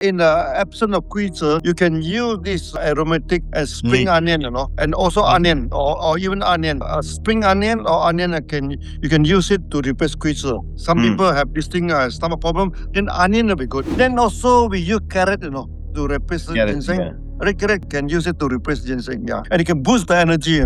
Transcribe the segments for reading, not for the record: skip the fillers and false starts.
In the absence of quizzes, you can use this aromatic as spring onion, and also onion or even onion. Spring onion or onion you can use it to replace quizzes. Some people have this thing stomach problem, then onion will be good. Then also we use carrot, to replace ginseng. Carrot can use it to replace ginseng, and it can boost the energy,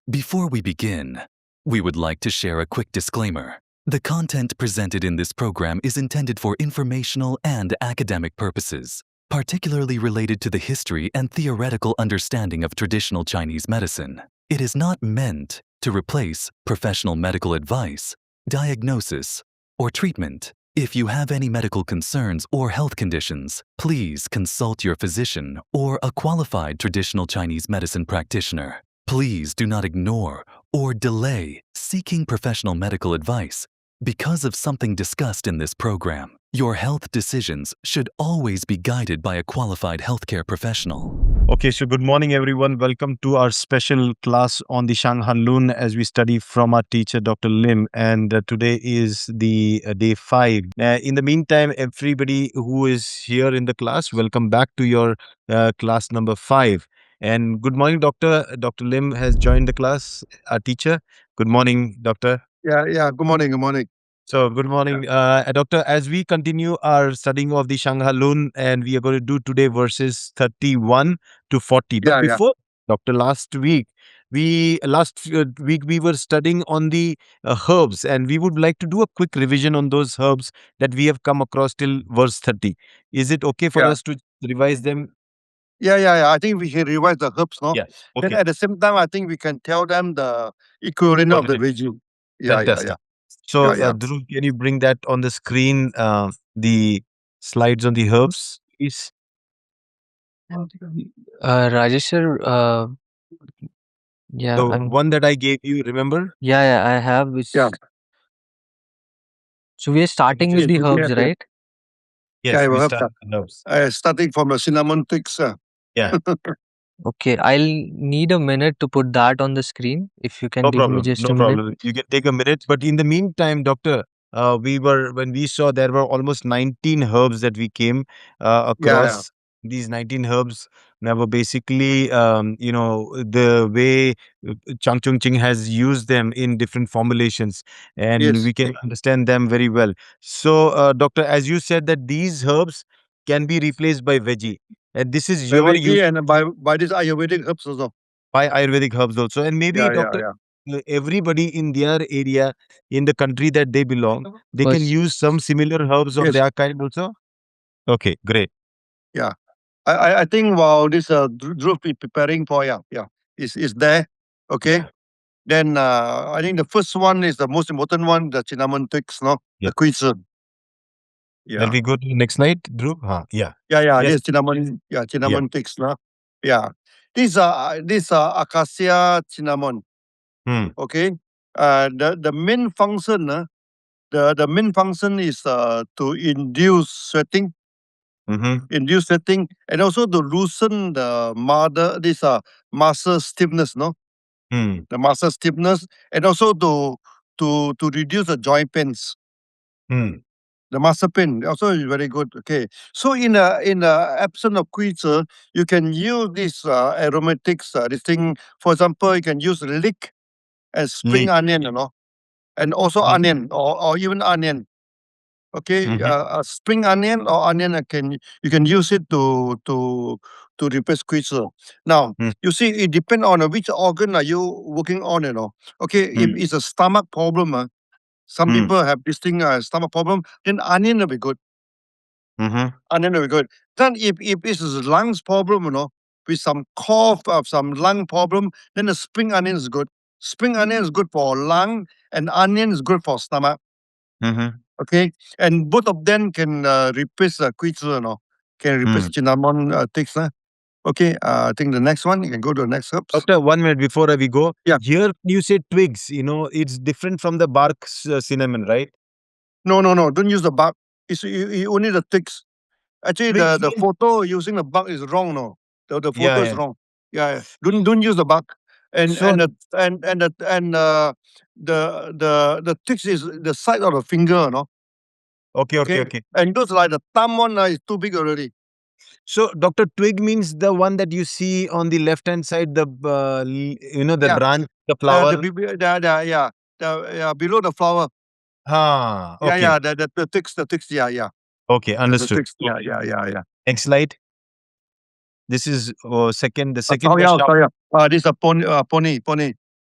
Before we begin, we would like to share a quick disclaimer. The content presented in this program is intended for informational and academic purposes, particularly related to the history and theoretical understanding of traditional Chinese medicine. It is not meant to replace professional medical advice, diagnosis, or treatment. If you have any medical concerns or health conditions, please consult your physician or a qualified traditional Chinese medicine practitioner. Please do not ignore or delay seeking professional medical advice because of something discussed in this program. Your health decisions should always be guided by a qualified healthcare professional. Okay, so good morning, everyone. Welcome to our special class on the Shang Han Lun as we study from our teacher, Dr. Lim. And today is the day 5. In the meantime, everybody who is here in the class, welcome back to your class number 5. And good morning, Doctor. Dr. Lim has joined the class, our teacher. Good morning, Doctor. Yeah. Good morning. So, good morning, Doctor. As we continue our studying of the Shang Han Lun, and we are going to do today verses 31 to 40. But before, Doctor, last week we were studying on the herbs, and we would like to do a quick revision on those herbs that we have come across till verse 30. Is it okay for us to revise them? Yeah. I think we can revise the herbs, no? Yeah. Okay. Then at the same time, I think we can tell them the equivalent of the regime. Fantastic. So, Dhruv, can you bring that on the screen, the slides on the herbs, please? Rajesh sir, yeah, The one that I gave you, remember? yeah, I have. Yeah. So we are starting with the herbs, right? Yes, we start with herbs. Starting from the cinnamon twigs. Yeah. Okay, I'll need a minute to put that on the screen. If you can No give problem. me just No a minute. problem. You can take a minute. But in the meantime, Doctor, when we saw there were almost 19 herbs that we came across. These 19 herbs were basically, the way Chang Chung Ching has used them in different formulations, and we can understand them very well. So, Doctor, as you said that these herbs can be replaced by veggie, and this is your use and by this Ayurvedic herbs also. by Ayurvedic herbs also, and maybe Doctor, everybody in their area, in the country that they belong, they can use some similar herbs of their kind also. Okay, great. Yeah. I think while this Dhruv is preparing for is there. Okay. Then I think the first one is the most important one, the cinnamon twigs, no? The quizzes. Shall we go to the next slide, Dhruv? Yeah. Yes. This cinnamon twigs, no? Yeah. These are acacia cinnamon. Okay. The main function, the main function is to induce sweating. Induce sweating, and also to loosen the muscle stiffness, no? The muscle stiffness, and also to reduce the joint pains. The muscle pain also is very good. Okay, so in the absence of quizzes, you can use this aromatics. This thing, for example, you can use leek and spring onion, and also onion or even onion. Okay, spring onion or onion you can use it to replace quizzes. Now you see, it depends on which organ are you working on. Okay, if it's a stomach problem, some people have this thing stomach problem, then onion will be good. Onion will be good. Then if it's a lungs problem, with some cough or some lung problem, then the spring onion is good. Spring onion is good for lung, and onion is good for stomach. Okay, and both of them can replace quizzes, can replace cinnamon twigs. Okay, I think the next one, you can go to the next herbs. Doctor, 1 minute before we go. Yeah. Here you say twigs, it's different from the bark cinnamon, right? No, don't use the bark. It's you only the twigs. Actually, Twigs the means- photo using the bark is wrong. No, the photo is Yeah. wrong. Yeah. Don't use the bark. And So- the twigs is the side of the finger. No. Okay. And those like the thumb one is too big already. So, Doctor, twig means the one that you see on the left-hand side, the the Yeah. branch, the flower. Below the flower. Okay. Yeah. The twigs. Yeah. Okay, The understood. twigs. Yeah. Next slide. This is second. The second Sorry. question. This is a pony.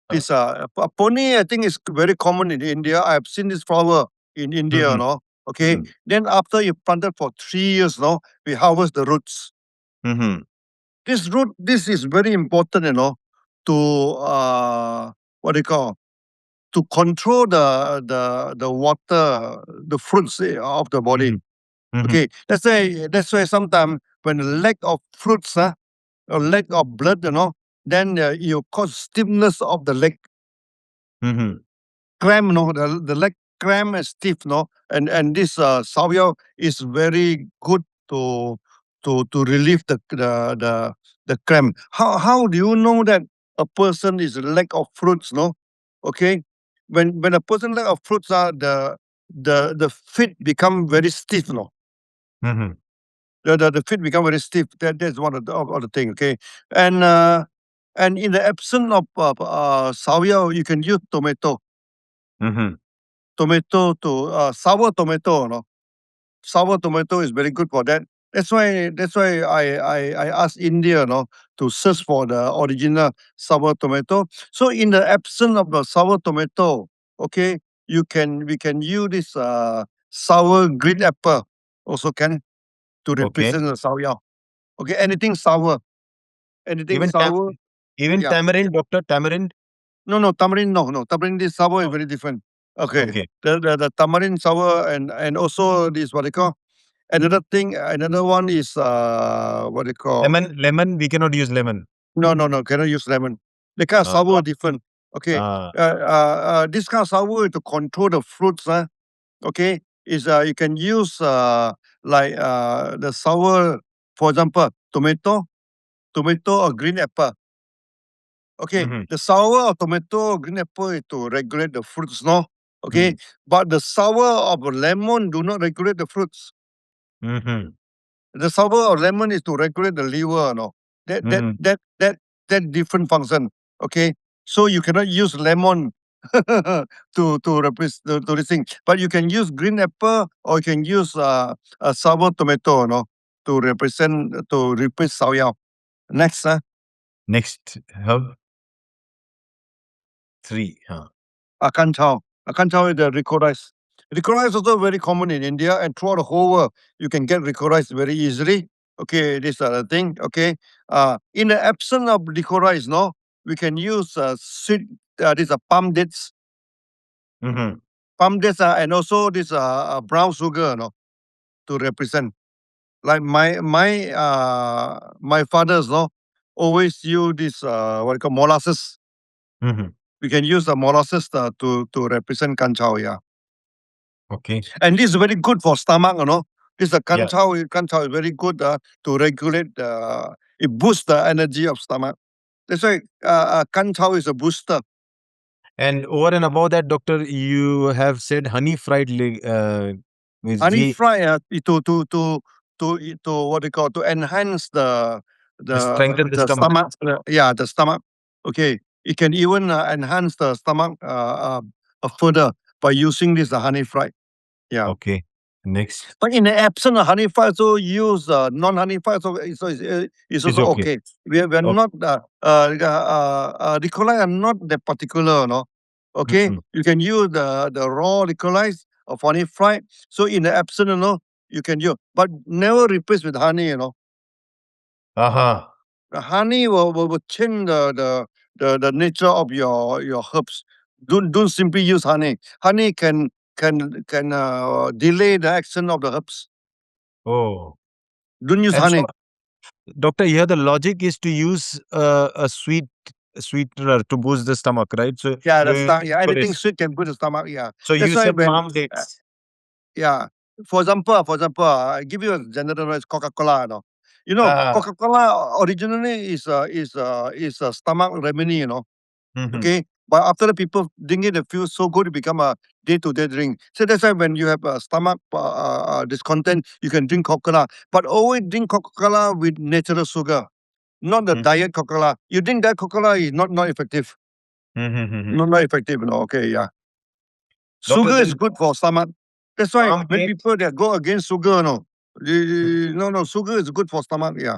This a pony. I think is very common in India. I have seen this flower in India. Mhm. No. Okay. Then after you planted for 3 years, no, we harvest the roots. Mm-hmm. This is very important. To what do you call, to control the water, the fruits of the body. Mhm. Okay. That's why sometimes when the lack of fruits, or lack of blood, then you cause stiffness of the leg, Mm-hmm. cramp, the leg cramp and stiff, and this salvia is very good to relieve the cramp. How do you know that a person is lack of fruits? No, okay, when a person lack of fruits, the feet become very stiff. No, Mm-hmm. the feet become very stiff. That's one of the thing. Okay, and in the absence of salvia, you can use tomato. Mm-hmm. Tomato to sour tomato. Sour tomato is very good for that. That's why I asked India, to search for the original sour tomato. So in the absence of the sour tomato, okay, we can use this sour green apple also can to represent the sour. Okay, anything sour. Anything Even sour. even Yeah. tamarind, Doctor, tamarind. No, tamarind, no. Tamarind, this sour is very different. Okay. The tamarind sour and also this what they call. Another one is what they call. Lemon. We cannot use lemon. No, cannot use lemon. The kind of sour different. Okay. This kind of sour to control the fruits, okay, is you can use like the sour, for example, tomato or green apple. Okay, Mhm. the sour of tomato, green apple is to regulate the fruits, no? Okay, but the sour of lemon do not regulate the fruits. Mm-hmm. The sour of lemon is to regulate the liver, no? That different function. Okay, so you cannot use lemon to represent to this thing, but you can use green apple or you can use a sour tomato, no, to replace soya. Next, Next herb. 3. Akanchao. Akanchao is the rico rice. Rico rice is also very common in India and throughout the whole world. You can get rico rice very easily. Okay, this is the thing. Okay, in the absence of rico rice, no, we can use sweet. These are palm dates, Mm-hmm. and also this brown sugar, no, to represent. Like my fathers, no, always use this what you call molasses. Mm-hmm. We can use the molasses to represent kanchao. Yeah. Okay. And this is very good for stomach, This is a Yeah. kanchao is very good to regulate it boosts the energy of stomach. That's why kanchao is a booster. And over and above that, Doctor, you have said honey fried means Honey fry to what they call to enhance strengthen the stomach. stomach. The stomach. Okay, it can even enhance the stomach further by using this honey fry. Yeah. Okay. Next. But in the absence of honey fry, so use non-honey fry, so it's also okay. okay. We are not Ricola are not that particular, no. Okay, Mhm. you can use the raw Ricola of honey fry. So in the absence, you can use, but never replace with honey, Uh-huh. The honey will change the nature of your herbs. Don't simply use honey. Honey can delay the action of the herbs. Oh. Don't use And so, honey. Doctor, here the logic is to use a sweetener to boost the stomach, right? So Yeah, you the stomach. Yeah, anything licorice. sweet can boost the stomach. Yeah, So that's you why said when palm uh, dates. yeah, for example, I give you a generalized Coca-Cola. No, Ah, Coca-Cola originally is a stomach remedy. mhm. Okay, but after the people drink it, they feel so good, it become a day-to-day drink. So that's why when you have a stomach discontent, you can drink Coca-Cola, but always drink Coca-Cola with natural sugar, not the Mm. diet Coca-Cola. You drink that Coca-Cola is not effective, Mhm. not effective. Okay, yeah. Doctor, Sugar is then good for stomach. That's why palm when date. people that go against sugar, no, sugar is good for stomach. Yeah.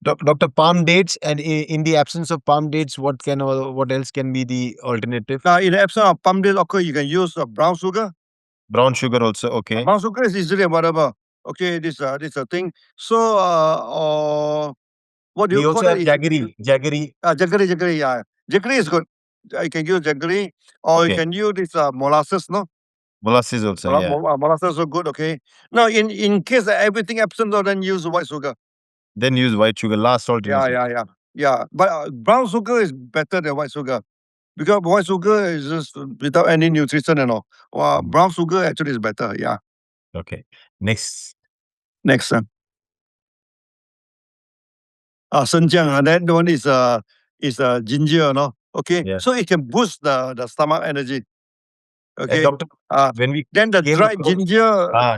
Doctor, palm dates, and in the absence of palm dates, what else can be the alternative? Now, in the absence of palm dates, okay, you can use brown sugar. Brown sugar also, okay. Brown sugar is easily available. Okay, this a thing. So, or what do you We call also that? have jaggery. Jaggery. Jaggery, yeah. Jaggery is good. You can use jaggery, or you Okay. can use this molasses, no? Molasses also, yeah. Molasses are good, okay. Now, in case everything absent, no, then use white sugar. Then use white sugar, last Yeah, alternative. yeah, yeah. Yeah, but brown sugar is better than white sugar because white sugar is just without any nutrition and all. Brown sugar actually is better. Yeah. Okay. Next. Next one. Senjiang, that one is ginger, no? Okay, Yeah. so it can boost the stomach energy. Okay, Doctor, uh, when we then the came across dried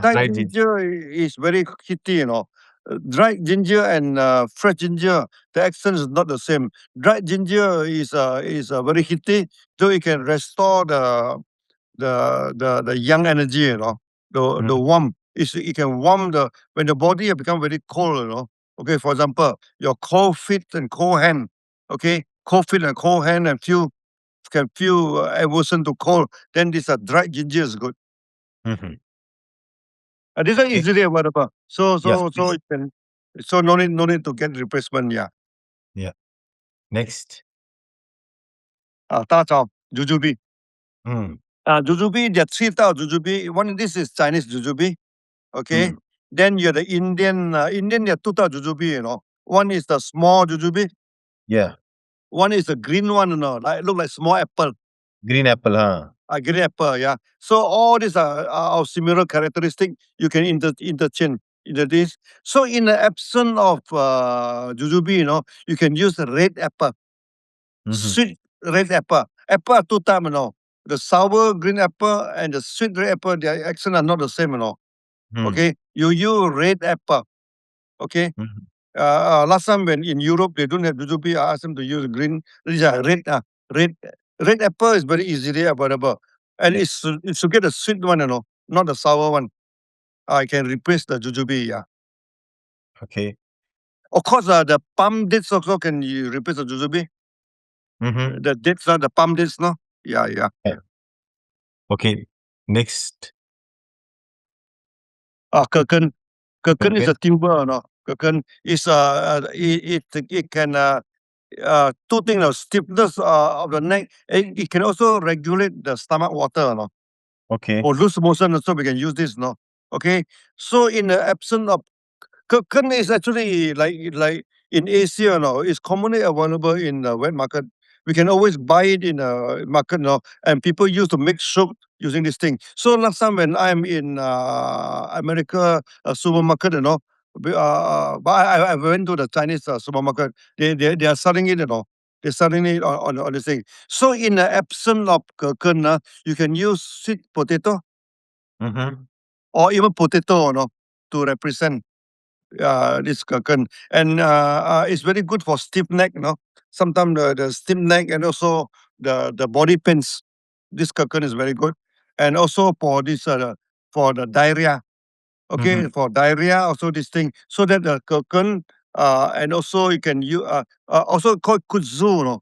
dried ginger. ginger is very heaty. Dried ginger and fresh ginger, the accent is not the same. Dried ginger is very heaty, so it can restore the young energy. The Mhm. warmth is it can warm when the body have become very cold. Okay, for example, your cold feet and cold hand. Okay, cold feet and cold hand and can feel aversion to cold. Then this dried ginger is good. Mhm. This one Okay. easily available. So Yeah, so so please. it can so no need to get replacement. Yeah. Yeah. Next. Da Zhao, jujube. Mm. Jujube, there are three types of jujube. One, this is Chinese jujube. Okay. Mm. Then you have the Indian, there are two types of jujube. One is the small jujube. Yeah. One is the green one. Like look like small apple. Green apple, huh? Green apple, yeah. So all these are of similar characteristic. You can interchange into this. So in the absence of jujube, you can use the red apple, Mhm. sweet red apple. Apple are two types. The sour green apple and the sweet red apple, their accent are not the same. Mm. Okay, you use red apple. Okay. Mhm. Last time when in Europe they don't have jujube, I asked them to use green. These are red red apple is very easily available, and Yeah. it's to get the sweet one, not the sour one. I can replace the jujube. Yeah, Okay. of course. The palm dates also can you replace the jujube. Mhm. The dates, the palm dates, no. Yeah, yeah. Yeah. Okay. Next. Kirken. Kirken is Okay. a tuber, no. Kirken is it can two things, stiffness of the neck. It can also regulate the stomach water, no. Okay. Or loose motion also we can use this, no. Okay. So in the absence of Kirken is actually like in Asia, no, it's commonly available in the wet market. We can always buy it in a market, no, and people used to make soup using this thing. So last time when I'm in America supermarket, but I went to the Chinese supermarket. They are selling it, They're selling it on this thing. So in the absence of Kirken, you can use sweet potato Mhm. or even potato, to represent this gherkin. And it's very good for stiff neck, Sometimes the stiff neck and also the body pains. This gherkin is very good. And also for this for the diarrhea. Okay, Mhm. for diarrhea, also this thing. So that the gherkin and also you can use also called kudzu, Mhm.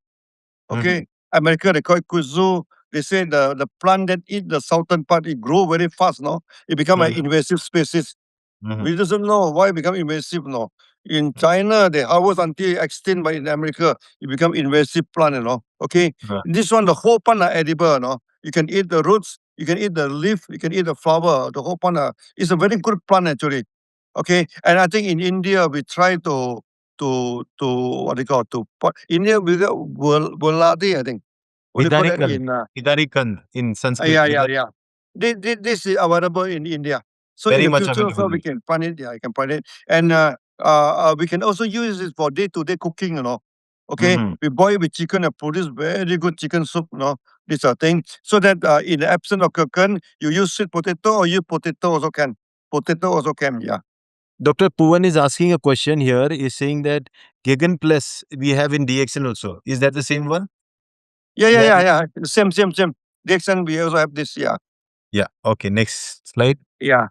Okay. America they call it kudzu. They say the plant that eat the southern part, it grow very fast, It become an Mhm. invasive species. Mhm. We doesn't know why it become invasive, no. In China, they harvest until extinct, but in America, it become invasive plant, Okay. Yeah. This one, the whole plant are edible, You can eat the roots, you can eat the leaf, you can eat the flower, the whole plant. It's a very good plant actually. Okay, and I think in India we try to what do you call to put India we got Voladi, I think. What do you call that Vidarikan. in Vidarikan in Sanskrit. yeah. This is available in India. So in Very the much future also available. we can find it. Yeah, I can find it. And we can also use it for day-to-day cooking, Okay, Mhm. we boil with chicken and produce very good chicken soup, These are things. So that in the absence of cooking, you use sweet potato or use potato also can. Potato also can, yeah. Dr. Puvan is asking a question here. Is saying that Gegan Plus we have in DXN also. Is that the same one? Yeah. Same. Dixon, we also have this, yeah. Yeah. Okay. Next slide. Yeah.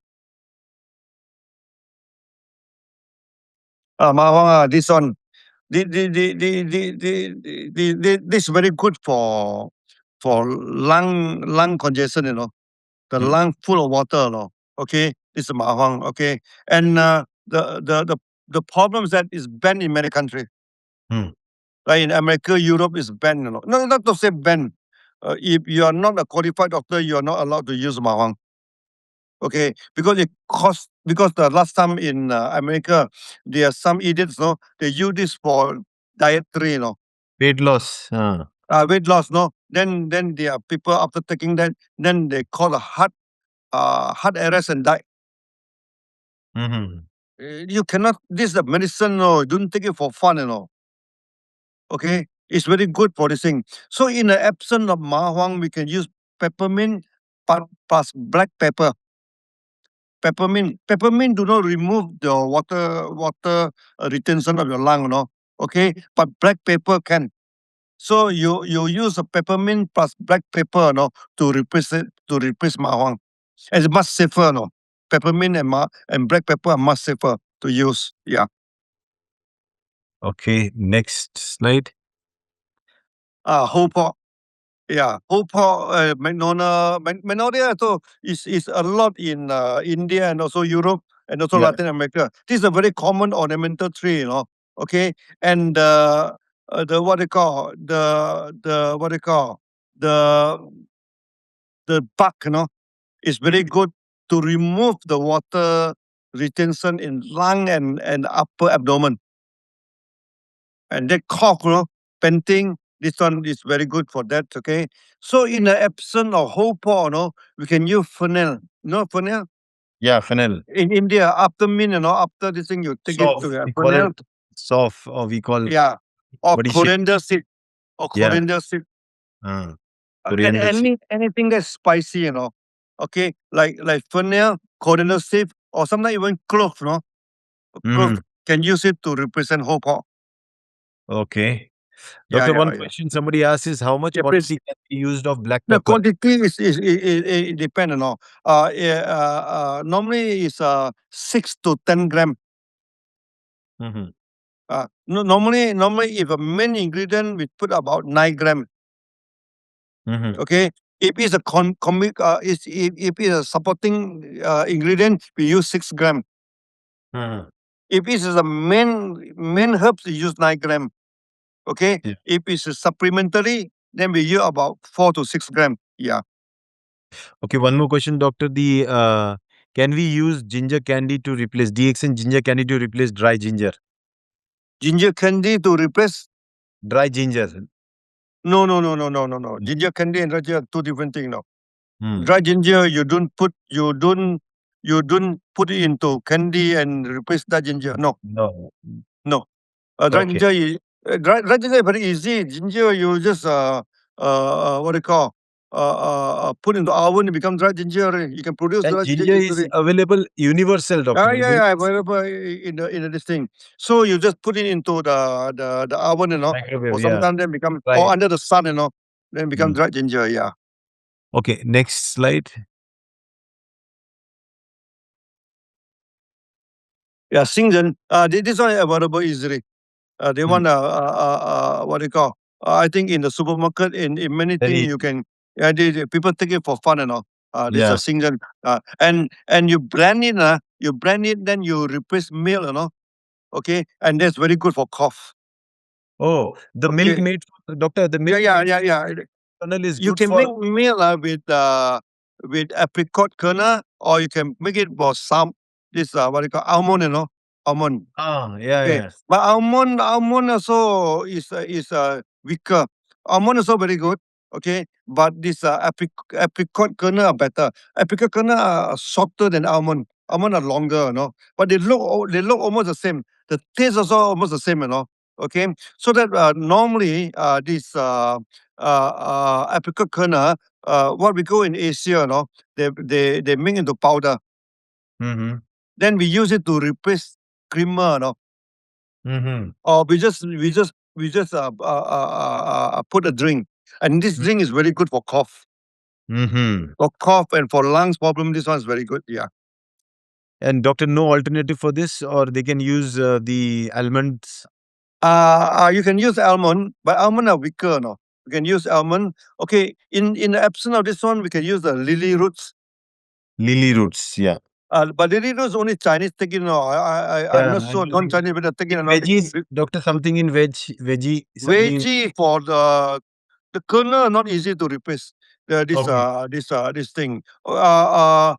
This one. This very good for lung congestion, The Mm. lung full of water, Okay, this is mahang, okay. And the problem is that it's banned in many countries. Mm. Like in America, Europe is banned, No, not to say banned. If you are not a qualified doctor, you are not allowed to use mahang. Okay, because the last time in America, there are some idiots, they use this for dietary, Weight loss. weight loss, Then there are people after taking that, then they call a heart arrest and die. Mhm. You cannot. This is the medicine, no. Don't take it for fun, Okay, it's very good for this thing. So in the absence of ma huang, we can use peppermint plus black pepper. Peppermint do not remove the water retention of your lung, Okay, but black pepper can. So you use a peppermint plus black pepper, to replace it, to replace ma huang. It's much safer, Peppermint and black pepper are much safer to use. Yeah. Okay. Next slide. Whole pork. Yeah, whole pork, magnolia. So is a lot in India and also Europe and also Yeah. Latin America. This is a very common ornamental tree, Okay, and the what they call the what they call the bark, is very good to remove the water retention in lung and upper abdomen. And that cough, panting, this one is very good for that, okay? So in the absence of whole pork, we can use fennel. You know fennel? Yeah. Fennel. In India, after mint, after this thing, you take it to Soft. We call fennel. it soft, or we call Yeah. Or body shape. coriander seed. Or Yeah. coriander seed. Uh, And Coriander seed. anything that's spicy, Okay, like fennel, coriander seed, or sometimes even clove, Clove Mhm. can use it to represent whole pork. Okay. Yeah, Doctor, one yeah. question somebody asks is how much Yeah, please. quantity can be used of black The pepper? quantity is depend, normally is 6 to 10 gram. Mhm. No, normally if a main ingredient we put about 9 gram. Mhm. Okay, if it's a if it's a supporting ingredient, we use 6 gram. Mhm. If it is a main herbs, we use 9 gram. Okay, Yeah. if it's a supplementary, then we use about 4 to 6 gram. Yeah. Okay, one more question, doctor. The can we use ginger candy to replace DXN ginger candy to replace dry ginger? Ginger candy to replace. Dry ginger. No. Ginger candy and dry ginger are two different things. Hmm. Dry ginger you don't put it into candy and replace that ginger. No. No. Dry Okay. ginger dry ginger is very easy. Ginger you just what do you call put into oven, it becomes dry ginger. You can produce And dry ginger ginger is easily. available universal, doctor. Yeah, available in this thing. So you just put it into the oven, Microwave, or yeah. sometimes then become or Right. under the sun, then become Hmm. dry ginger. Yeah. Okay, next slide. Yeah, Singden. This one available easily. They Hmm. want what do you call? I think in the supermarket, in many things Very, you can. Yeah, people take it for fun, This yeah. a Singden. And you blend it, then you replace milk, Okay, and that's very good for cough. Oh, the milk Okay. made, doctor, the milk Yeah. kernel is You good can for. make milk with apricot kernel, or you can make it for some this what you call almond, almond. Ah, yeah, Okay, yeah. but almond also is weaker. Almond also very good. Okay, but this apricot kernel are better. Apricot kernel are shorter than almond. Almond are longer, but they look almost the same. The taste also almost the same, Okay, so that normally this apricot kernel, what we go in Asia, they make into powder. Mm-hmm. Then we use it to replace creamer, Mm-hmm. or we just put a drink, and this drink is very good for cough, Mm-hmm. and for lungs problem. This one is very good. Yeah. And doctor, no alternative for this, or they can use the almonds, You can use almond, but almond are weaker. No, you can use almond. Okay, in the absence of this one, we can use the lily roots. lily roots. Yeah. But lily roots only Chinese take it. No, I'm Yeah. not sure non-Chinese whether take it or not. Veggies, doctor, something in veggie, something in. Veggie for the kernel not easy to replace. Okay. This thing. The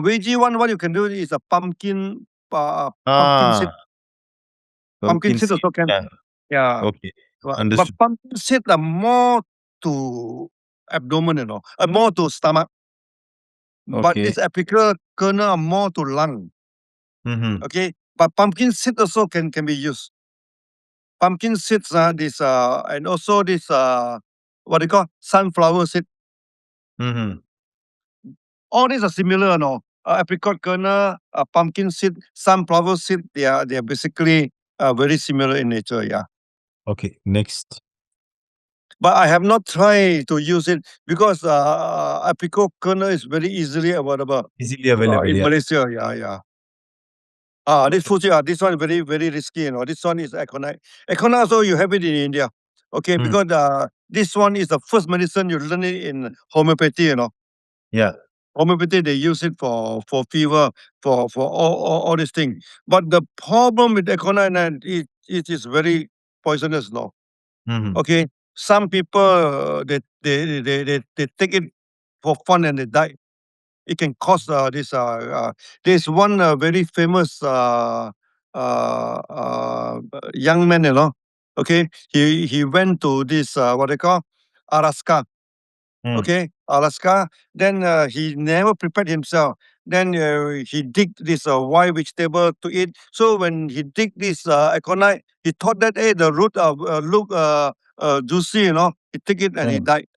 veggie one, what you can do is a pumpkin seed. Ah, Pumpkin pumpkin seed seed. also can. Yeah. Yeah, Okay. but Understood. pumpkin seed are more to abdomen, more to stomach. But Okay. this apical kernel are more to lung. Mm-hmm. Okay, but pumpkin seed also can be used. Pumpkin seeds, and also this what they call sunflower seed. Mm-hmm. All these are similar, no? Apricot kernel, pumpkin seed, sunflower seed. They are basically very similar in nature. Yeah, Okay. Next. but I have not tried to use it because apricot kernel is very easily available Easily available. in Yeah. Malaysia. Yeah, yeah. This Fuji, this one very very risky. This one is aconite. Aconite also you have it in India. Okay, Mm. because this one is the first medicine you learn it in homeopathy. Yeah. Homeopathy, they use it for fever, for all these things. But the problem with aconite, it is very poisonous, no? Mm-hmm. Okay, some people they take it for fun and they die. It can cause this. There's one very famous young man, Okay, he went to this what they call Alaska. Mm. Okay, Alaska. Then he never prepared himself. Then he dig this wild vegetable to eat. So when he dig this aconite, he thought that hey, the root look juicy, He took it and he Mm. died.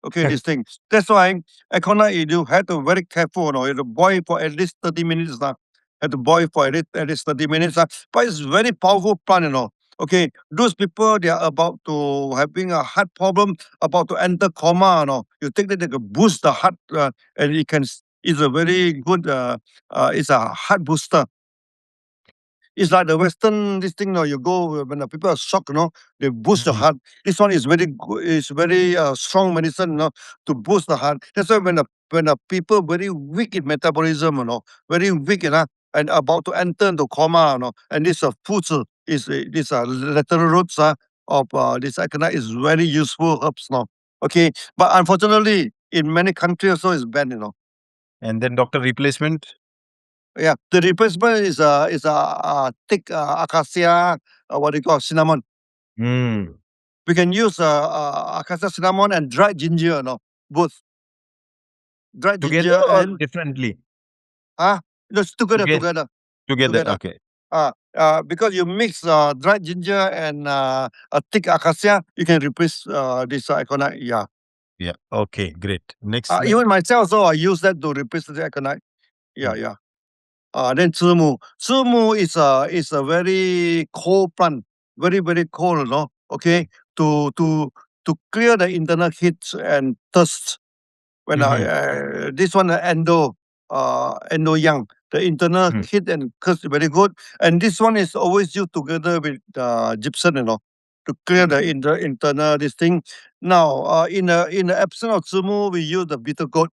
Okay, these things. That's why aconite you have to very careful, You have to boil for at least 30 minutes now. Have to boil for at least 30 minutes. But it's very powerful plant, Okay, those people they are about to having a heart problem, about to enter coma, You take that they can boost the heart, and it's a very good. It's a heart booster. It's like the Western this thing, you go when the people are shocked, they boost the Mm. heart. This one is very good, is very strong medicine, to boost the heart. That's why when the people very weak in metabolism, very weak, and about to enter into coma, and this foods these lateral roots of this aconite is very useful herbs, Okay, but unfortunately, in many countries also is banned, And then doctor, replacement. Yeah, the replacement is a thick acacia, what do you call cinnamon. Mm. We can use acacia cinnamon and dried ginger, both dried Together ginger or and differently? just together, Together. together, Together. together. Okay. Because you mix dried ginger and a thick acacia, you can replace this aconite. Yeah. Yeah. Okay. Great. Next. Even myself, also I use that to replace the aconite. Yeah, Mm. yeah. Then zimu. Zimu is a very cold plant, very very cold, Okay, to to clear the internal heat and thirst. When Mhm. this one endo young, the internal Mm. heat and thirst is very good. And this one is always used together with gypsum, to clear the internal this thing. Now, in the absence of zimu, we use the bitter gourd.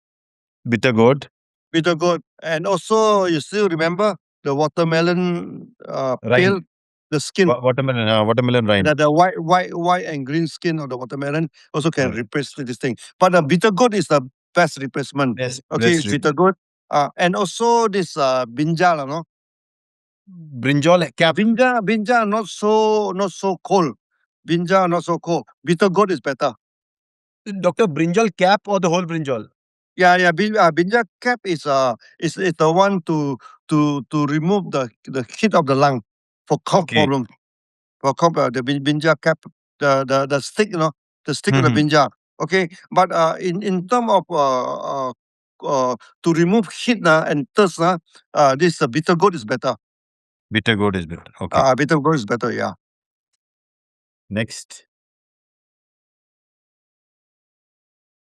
Bitter gourd. Bitter gourd. And also, you still remember the watermelon Rind. peel, the skin, Watermelon. Watermelon rind. the white and green skin of the watermelon also can Mm. replace this thing. But the bitter gourd is the best replacement. Best. Okay, Best. bitter gourd. And also this binjal, no? Brinjal cap. Binjal not so cold. Binjal not so cold. Bitter gourd is better. Doctor, brinjal cap or the whole brinjal? Yeah. Binjal cap is the one to remove the heat of the lung for cough Okay. problem. For cough, the binjal cap, the stick, the stick of the Mhm. binjal. Okay, but in term of to remove heat and thirst, this bitter gourd is better. Bitter gourd is better. Okay. Bitter gourd is better. Yeah. Next.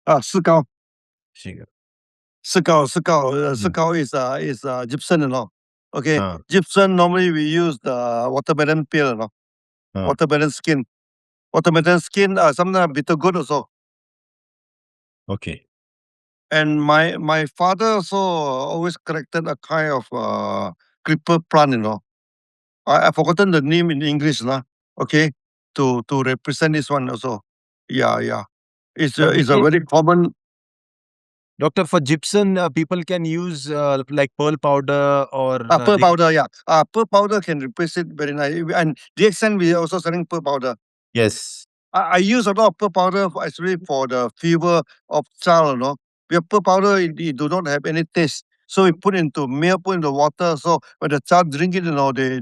Sikao. Sugar. Sikao is gypsum, Okay, Ah, gypsum normally we use the watermelon peel, ah. watermelon skin. Sometimes bitter gourd also. Okay. And my father also always collected a kind of creeper plant, I've forgotten the name in English, okay, to represent this one also. Yeah. It's a very common. Doctor, for gypsum, people can use like pearl powder or Pearl powder, yeah. Pearl powder can replace it very nice. And DXN, we are also selling pearl powder. Yes. I use a lot of pearl powder actually for the fever of child, Because pearl powder, it do not have any taste. So we put into milk, put into water. So when the child drink it,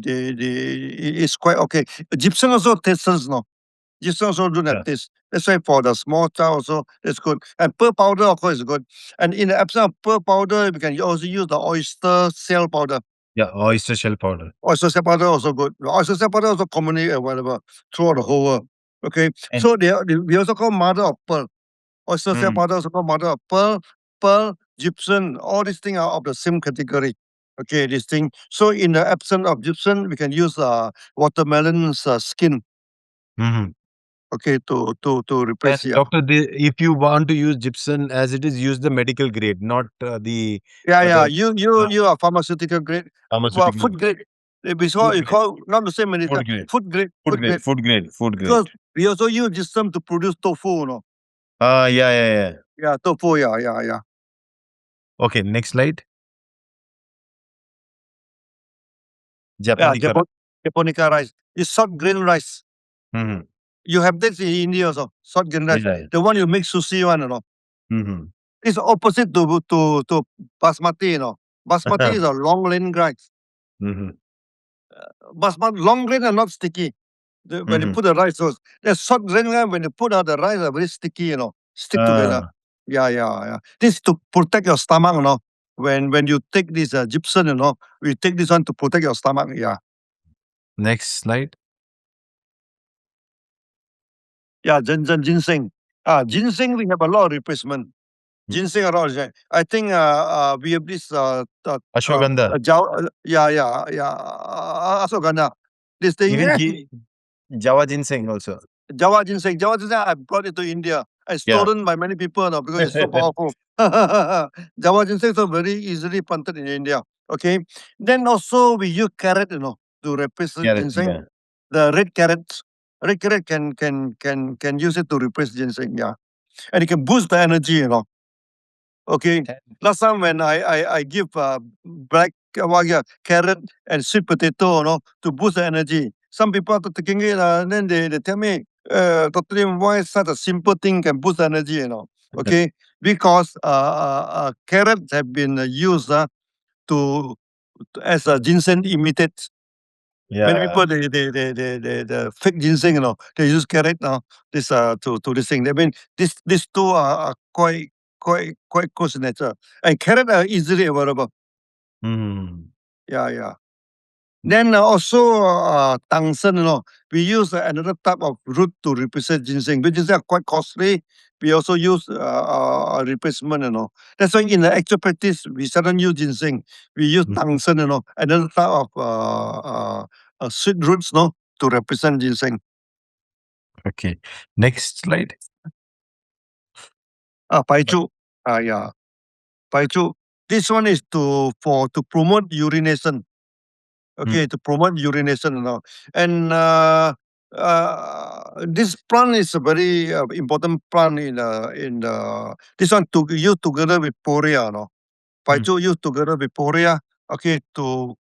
it's quite okay. Gypsum also tastes, Gypsum also don't have Yeah. taste. That's why for the small child also, it's good. And pearl powder, of course, is good. And in the absence of pearl powder, we can also use the oyster shell powder. Yeah, oyster shell powder. Oyster shell powder also good. Oyster shell powder also commonly available throughout the whole world. Okay, And- so we also call mother of pearl. Oyster shell powder also called mother of pearl, gypsum. All these things are of the same category. Okay, this thing. So in the absence of gypsum, we can use watermelon's skin. Mhm. Okay, to replace. And Yeah, doctor, if you want to use gypsum as it is, use the medical grade, not the yeah. other You are pharmaceutical grade. Well, pharmaceutical. food grade. Food You grade. call not the same as Food grade. food grade. Food Food grade. grade. Food grade. Food grade. Because we also use gypsum to produce tofu, Yeah. Yeah, tofu. Yeah. Okay, next slide. Yeah, Japonica. Japonica rice. It's short grain rice. Mhm. You have this in India also. Short grain rice. Yeah. The one you make sushi one, Mhm. It's opposite to basmati, Basmati is a long grain rice. Mhm. Basmati long grain are not sticky. When you Mhm. put the rice, the short grain rice, when you put out the rice, are very sticky, stick together. Yeah. This to protect your stomach, When you take this gypsum, we take this one to protect your stomach. Yeah. Next slide. Yeah, ginseng. Ginseng, we have a lot of replacement. Ginseng, a lot. I think we have this Ashwagandha. ashwagandha. This thing, Even Java ginseng also. Java ginseng. I brought it to India. I Yeah. stolen by many people because it's so powerful. Java ginseng is very easily planted in India. Okay. Then also we use carrot, to replace the Carrot, ginseng. yeah. The red carrots. Red carrot can use it to replace ginseng. Yeah, and it can boost the energy. Okay. Last time when I give black carrot and sweet potato, to boost the energy. Some people are taking it, then they tell me, Dr. Lim, why such a simple thing can boost energy, Okay, because carrots have been used to as a ginseng imitate. Many Yeah. people they fake ginseng, they use carrot this to this thing. I mean these two are quite close in nature. And carrot are easily available. Mhm. Yeah. Then also tangsen, we use another type of root to represent ginseng, which is quite costly. We also use a replacement, That's why in the actual practice we seldom use ginseng. We use tangsen, another type of sweet roots, to represent ginseng. Okay. Next slide. Baichu. Yeah. Baichu. This one is to promote urination. Okay, to promote urination, and this plant is a very important plant in this one to use together with poria, Paichu used together with poria, okay, to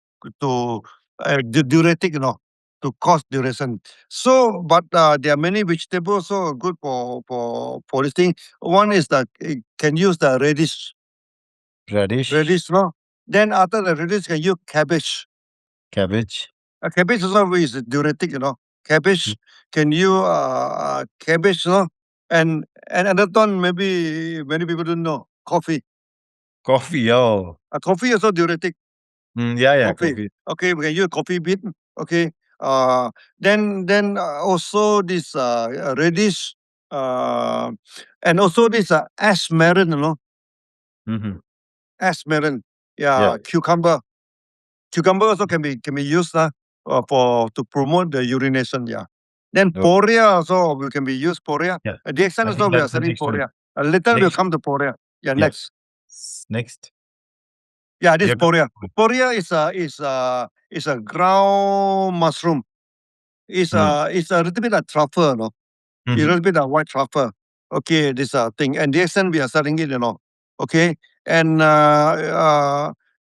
diuretic, to cause duration. So, but there are many vegetables so good for this thing. One is that it can use the radish, Radish, no. Then after the radish, can use cabbage. cabbage. Cabbage also is diuretic, Cabbage, can you cabbage, and another one maybe many people don't know. Coffee. Coffee, oh. Coffee also diuretic. Yeah, Coffee. coffee. Okay, we can use coffee bean. Okay. Then also this radish, uh, and also this ash melon, Mm-hmm. ash melon. Yeah. Yeah, cucumber. Cucumber also can be used for to promote the urination. Yeah. Then Oh, poria also we can be used poria. yeah. The extent I also think we are that's the studying next one. poria. Later we'll Next. come to poria. Yeah, Yeah. next. Next. Yeah, this Yeah. poria. Poria is a ground mushroom. It's a little bit like truffle, no? A Mm-hmm. little bit of white truffle. Okay, this thing. And the extent we are studying it, Okay. And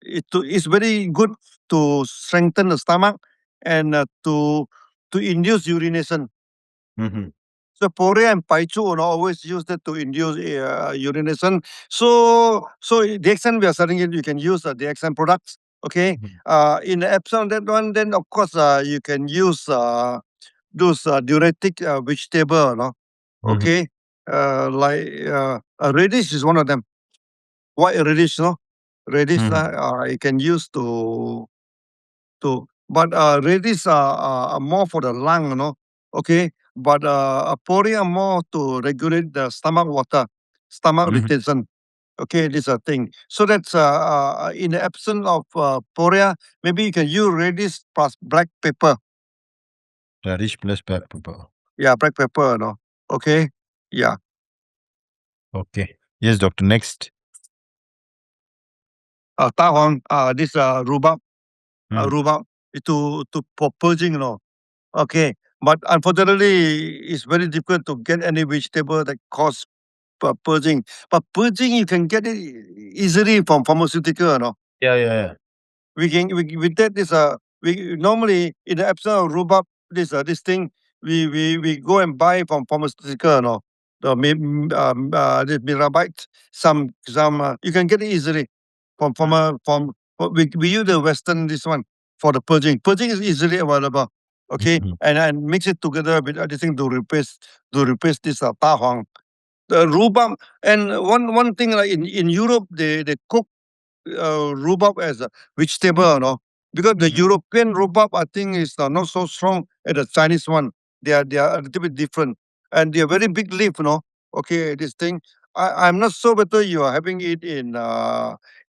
it's very good to strengthen the stomach and to induce urination. Mm-hmm. So poria and paichu always use that to induce urination. So the extent we are studying it, you can use the extent products. Okay. In the absence of that one, then of course you can use those diuretic vegetable, no? Mm-hmm. Okay. Like radish is one of them. White radish, no? Radish you can use to but radish are more for the lung, Okay. But poria more to regulate the stomach water, stomach Mm-hmm. retention. Okay, this is a thing. So that's in the absence of poria, maybe you can use radish plus black pepper. Radish plus black pepper. Yeah, black pepper, no? Okay. Yeah. Okay. Yes, doctor. Next. Ta Huang, this rhubarb, Mm. rhubarb to for purging, Okay, but unfortunately, it's very difficult to get any vegetable that cause purging. But purging, you can get it easily from pharmaceutical, Yeah. we get this we normally in the absence of rhubarb this thing we go and buy from pharmaceutical, this mirabite some you can get it easily we use the western this one for the purging is easily available. Okay, Mhm. and mix it together with other thing to replace this ta huang, the rhubarb. And one thing, like in Europe they cook rhubarb as a vegetable, because the European rhubarb I think is not so strong as the Chinese one. They are a little bit different, and they are very big leaf, Okay, this thing. I'm not sure whether you are having it in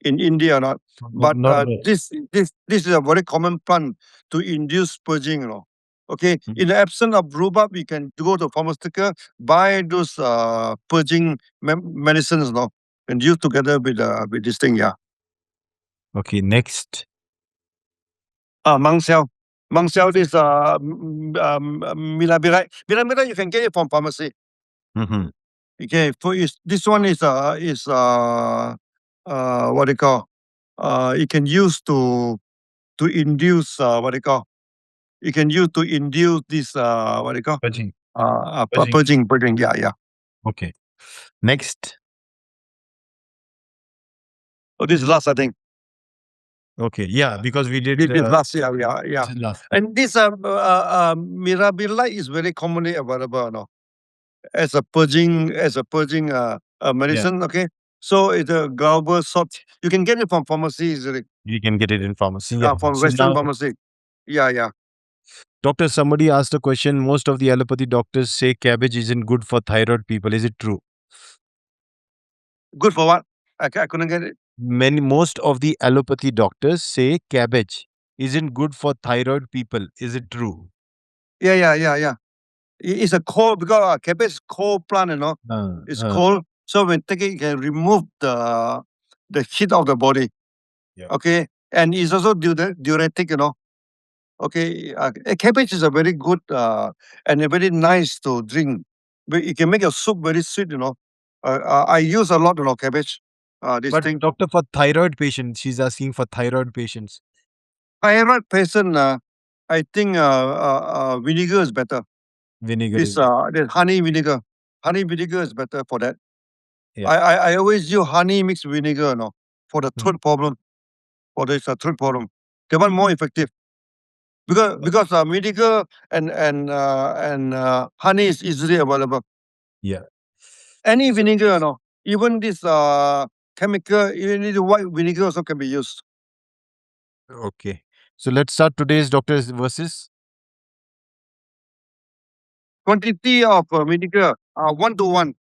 India or not, but Not at all. this is a very common plant to induce purging, Okay, Mhm. in the absence of rhubarb, you can go to pharmaceutical, buy those purging medicines, and use together with this thing, yeah. Okay. Next. Mang Xiao. Mang Xiao is Mirabelite. Mirabelite you can get it from pharmacy. Mm-hmm. Okay, this one is what do you call? You can use to induce what do you call? You can use to induce this what do you call? Purging. Purging. Purging. Yeah. Okay. Next. Oh, this is last, I think. Okay. Yeah, because we did. This last, yeah. This is last. And this Mirabelite is very commonly available, as a purging medicine. Okay, so it's a global sort. You can get it from pharmacy easily. You can get it in pharmacy. Yeah. From So Western now, pharmacy. Yeah. doctor, somebody asked a question. Most of the allopathy doctors say cabbage isn't good for thyroid people. Is it true? Good for what? I couldn't get it. Most of the allopathy doctors say cabbage isn't good for thyroid people. Is it true? Yeah. It's a cold because cabbage is cold plant, It's cold, so when take it, you can remove the heat of the body. Yeah. Okay, and it's also diuretic, Okay, cabbage is a very good and a very nice to drink. But you can make your soup very sweet, I use a lot, cabbage. this But thing. doctor, for thyroid patients, she's asking for thyroid patients. Thyroid patient, I think vinegar is better. Vinegar This is better. this honey vinegar. Honey vinegar is better for that. Yeah. I always use honey mixed vinegar, for the Mhm. throat problem. For this throat problem, they want more effective because vinegar and honey is easily available. Yeah. Any vinegar, even this chemical, even the white vinegar also can be used. Okay. So let's start today's doctor's verses. Quantity of vinegar, 1 to 1.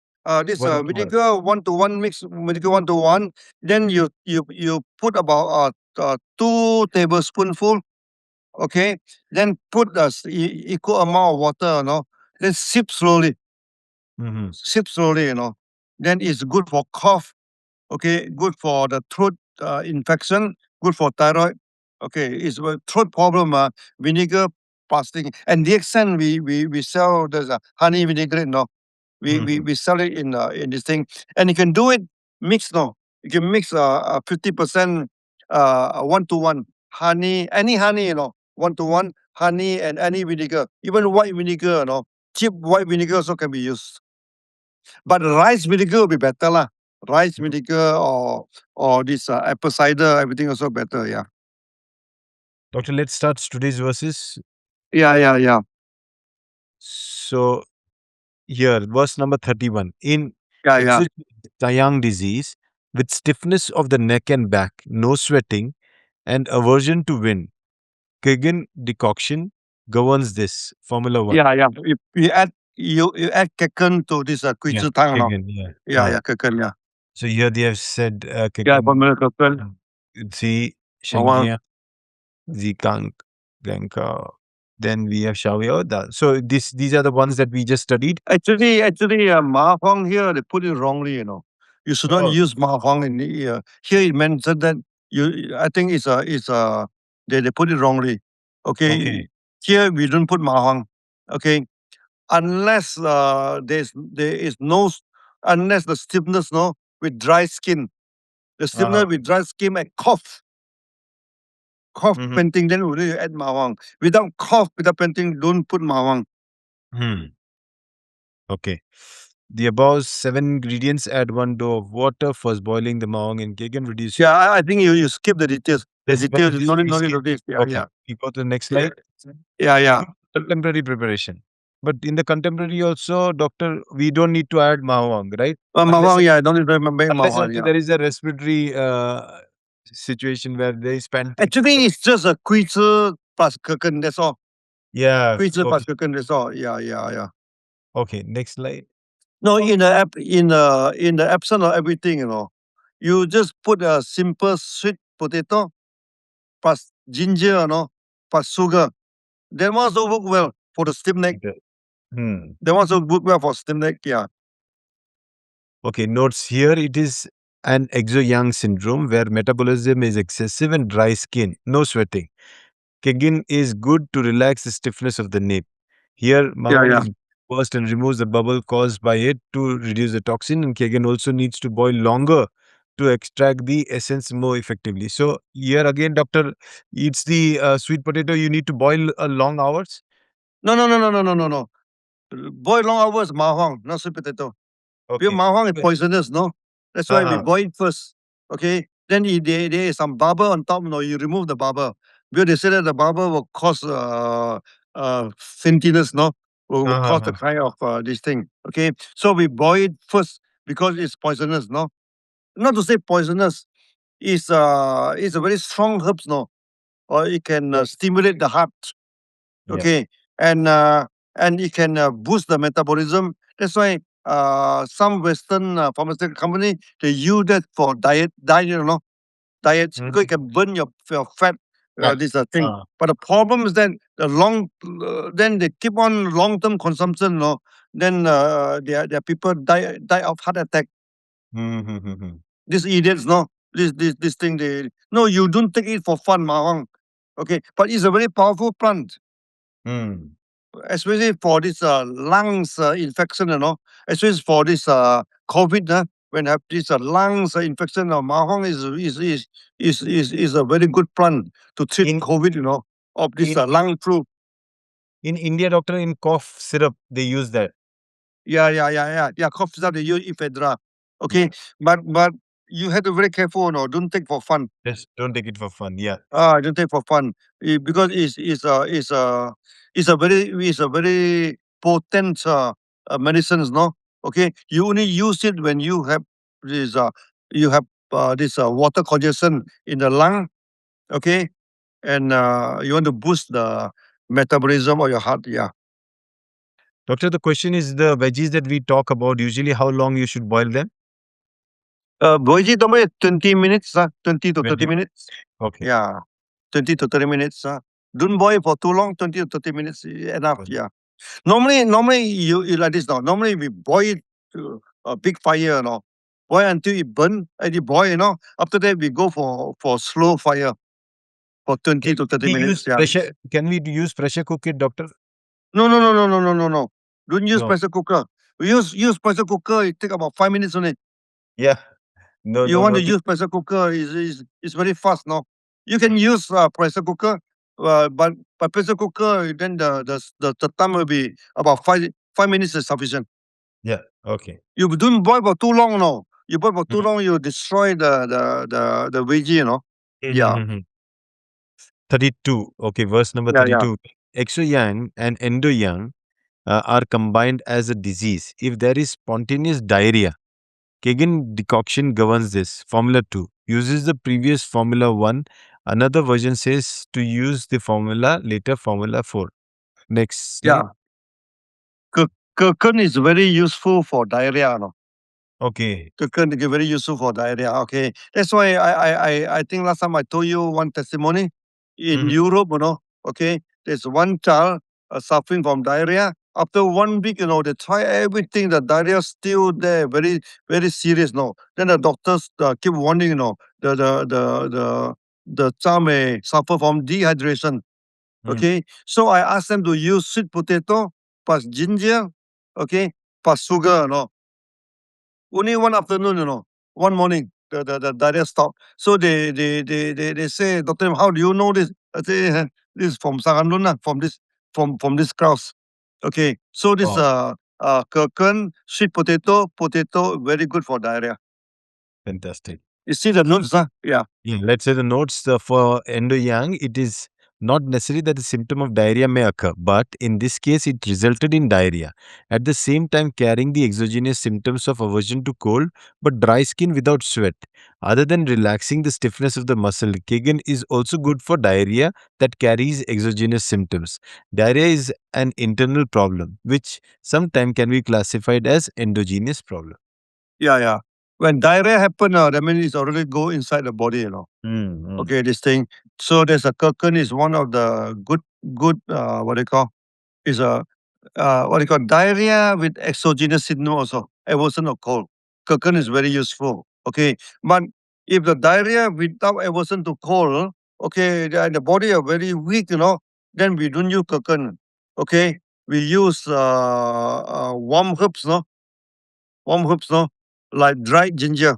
This 1 to 1. vinegar 1 to 1 mix vinegar 1 to 1. Then you put about 2 tablespoonful. Okay. Then put equal amount of water. Then sip slowly. Mhm. Sip slowly. Then it's good for cough. Okay. Good for the throat infection. Good for thyroid. Okay. It's a throat problem. Vinegar fasting. And the extent we sell there's a honey vinaigrette. We sell it in this thing, and you can do it mix. You can mix 50% 1 to 1 honey, any honey, 1 to 1 honey and any vinegar, even white vinegar, cheap white vinegar also can be used. But rice vinegar will be better lah. Rice vinegar or this apple cider, everything also better. Yeah. Doctor, let's start today's verses. Yeah. So here, verse number 31. In Yeah. exotic disease, with stiffness of the neck and back, no sweating, and aversion to wind, Kagan decoction governs this. Formula 1. Yeah. You add kaken to this kuizi tang, Kagan, yeah. Yeah, kaken, yeah. So here they have said Yeah, Kagan, formula kaken. Z, Mawang. Shengia, Zikang, Ganka. Then we have Xiaoyao. So these are the ones that we just studied. Actually, Ma Huang here, they put it wrongly, You should not Oh. use Ma Huang in the here it mentioned that I think they put it wrongly. Okay. Here we don't put Ma Huang. Okay. Unless unless the stiffness, with dry skin. The stiffness with dry skin and cough. Cough, Mhm. panting, then we add Ma Huang. Without cough, without panting, don't put Ma Huang. Okay. The above 7 ingredients, add 1 dough of water, first boiling the maong and Kagan reduce. Yeah, I think you skip the details. The details, this no need we to this. Yeah, Okay. yeah. We go to the next slide. Yeah. Contemporary preparation. But in the contemporary also, doctor, we don't need to add mahawang, right? Mawang, yeah, I don't need to remember Unless Mawang. until Yeah. there is a respiratory situation where they spend. Actually, it's just a kuizi plus kaken, that's all. Yeah. Kuizi Okay. plus kaken, that's all. Yeah. Okay. Next slide. No, in the absence of everything, you just put a simple sweet potato plus ginger, plus sugar. That one also work well for the stiff neck. That one also work well for stiff neck. Yeah. Okay, notes here. It is an exo-yang syndrome where metabolism is excessive and dry skin, no sweating. Kegin is good to relax the stiffness of the nape. Here, Mahong is burst and removes the bubble caused by it to reduce the toxin, and Kegin also needs to boil longer to extract the essence more effectively. So here again, doctor, it's the sweet potato. You need to boil long hours. No. Boil long hours, mahong, not sweet potato. Because mahong is poisonous, no? That's why we boil it first. Okay. Then there is some bubble on top, you remove the bubble. Because they say that the bubble will cause faintiness, no? Will cause the kind of this thing. Okay. So we boil it first because it's poisonous, no? Not to say poisonous. It's a very strong herbs, no? Or it can stimulate the heart. Okay. And it can boost the metabolism. That's why some Western pharmaceutical company, they use that for diet, diets, because it can burn your fat. This thing. But the problem is that then they keep on long-term consumption. Then there are people die of heart attack. These idiots, this thing you don't take it for fun, Mahang. Okay, but it's a very powerful plant. Especially for this lungs infection, especially for this COVID. when have this lungs infection, mahong is a very good plant to treat COVID, of this lung flu. In India, doctor, in cough syrup, they use that. Yeah. Cough syrup, they use ephedra. Okay, but you have to be very careful, don't take for fun. Yes, don't take it for fun. Yeah. Don't take for fun. Because it's a very potent medicines, no? Okay, you only use it when you have this this water congestion in the lung. Okay, and you want to boost the metabolism of your heart. Yeah. Doctor, the question is the veggies that we talk about, usually how long you should boil them? Boil normally 20 minutes, 20 to 30 Veggie. minutes. Okay. Yeah, 20 to 30 minutes. Don't boil for too long. 20 to 30 minutes enough. Good. Yeah. Normally you like this now. Normally we boil it to a big fire, boil until it burn and you boil. After that we go for slow fire for 20 to 30 We minutes. use Yeah. pressure. Can we use pressure cook it, doctor? No. Don't use No. pressure cooker. We use pressure cooker. It take about 5 minutes only. Yeah. No. You want to use pressure cooker is very fast, no? You can use pressure cooker, but pressure cooker then the time will be about 5 minutes is sufficient. Yeah. Okay. You don't boil for too long, no. You boil for too long, you destroy the veggie, Yeah. 32. Okay, verse number Yeah. 32. Exo-yang and endo-yang are combined as a disease. If there is spontaneous diarrhea, Kagan decoction governs this. Formula 2 uses the previous Formula 1. Another version says to use the formula later, Formula 4. Next slide. Yeah. Curcum is very useful for diarrhea, no? Okay. Curcum is very useful for diarrhea. Okay. That's why I think last time I told you one testimony in Europe, okay. There's one child suffering from diarrhea. After 1 week, they try everything. The diarrhea still there, very very serious. No, then the doctors keep warning. The child may suffer from dehydration. Okay, so I asked them to use sweet potato plus ginger, okay, plus sugar. Only one afternoon, one morning, the diarrhea stopped. So they say, Doctor, how do you know this? I say, this is from Shang Han Lun, from this cross. Okay, so this curcum, sweet potato, very good for diarrhea. Fantastic. You see the notes, yeah. Yeah, let's say the notes for endo-yang, it is not necessary that the symptom of diarrhea may occur, but in this case, it resulted in diarrhea. At the same time, carrying the exogenous symptoms of aversion to cold, but dry skin without sweat. Other than relaxing the stiffness of the muscle, Kagan is also good for diarrhea that carries exogenous symptoms. Diarrhea is an internal problem, which sometimes can be classified as endogenous problem. Yeah. When diarrhea happen, that means it's already go inside the body, Okay, this thing. So there's a curcum is one of the good what they call is a what they call diarrhea with exogenous syndrome also. Aversion of cold. Curcum is very useful. Okay, but if the diarrhea without aversion to cold, okay, the body are very weak, then we don't use curcum. Okay, we use warm herbs, warm herbs, like dried ginger.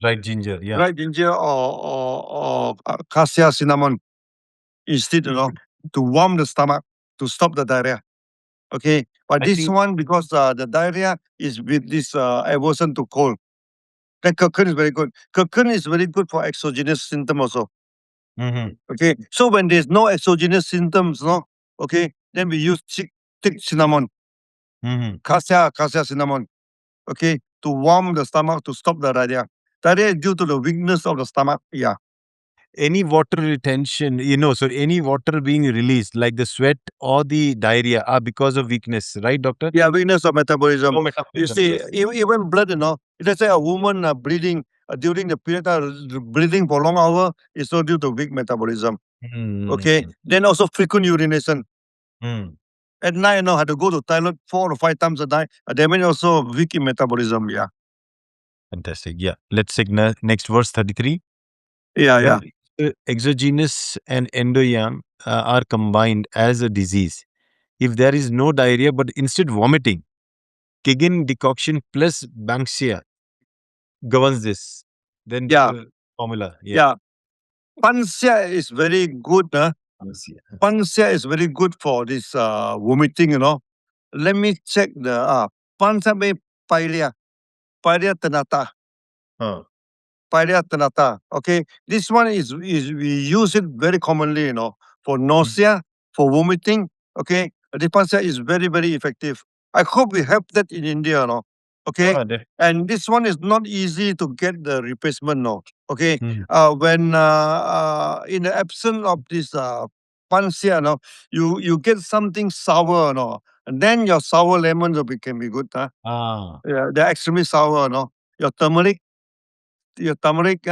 Right, ginger, yeah. Dried ginger or cassia cinnamon instead, to warm the stomach, to stop the diarrhea. Okay, but this one, because the diarrhea is with this aversion to cold. Then curcum is very good. Curcum is very good for exogenous symptom also. Okay, so when there's no exogenous symptoms, okay, then we use thick cinnamon, cassia cinnamon, okay, to warm the stomach, to stop the diarrhea. Diarrhea is due to the weakness of the stomach. Yeah. Any water retention, so any water being released, like the sweat or the diarrhea, are because of weakness, right, doctor? Yeah, weakness of metabolism. Oh, metabolism, You see, yes. even blood, let's say a woman bleeding during the period breathing for long hour is so due to weak metabolism. Okay, then also frequent urination. At night, had to go to toilet 4 or 5 times a day. That means also weak in metabolism. Yeah. Fantastic. Yeah. Let's take next verse 33. Yeah. Exogenous and endo-yang are combined as a disease. If there is no diarrhea, but instead vomiting, Kagan decoction plus Banksia governs this. Then Yeah, formula. yeah. Pansia is very good. Pansia is very good for this vomiting, Let me check the pansia means pailia. Pailia tenata. Pailia tenata. Okay. This one is we use it very commonly, for nausea, for vomiting. Okay. The pansia is very, very effective. I hope we have that in India, Okay. And this one is not easy to get the replacement, no. Okay. When in the absence of this pansia, you get something sour, and then your sour lemons can be good. Yeah, they're extremely sour, Your turmeric, your turmeric,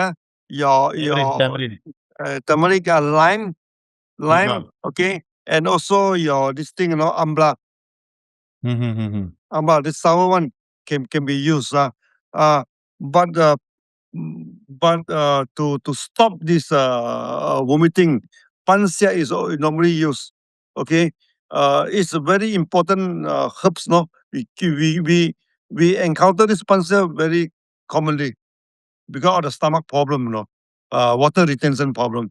lime, okay, and also your this thing, ambla. The sour one can be used. But to stop this vomiting, pansia is normally used. Okay, it's a very important herbs. No, we encounter this pansia very commonly because of the stomach problem. Water retention problem.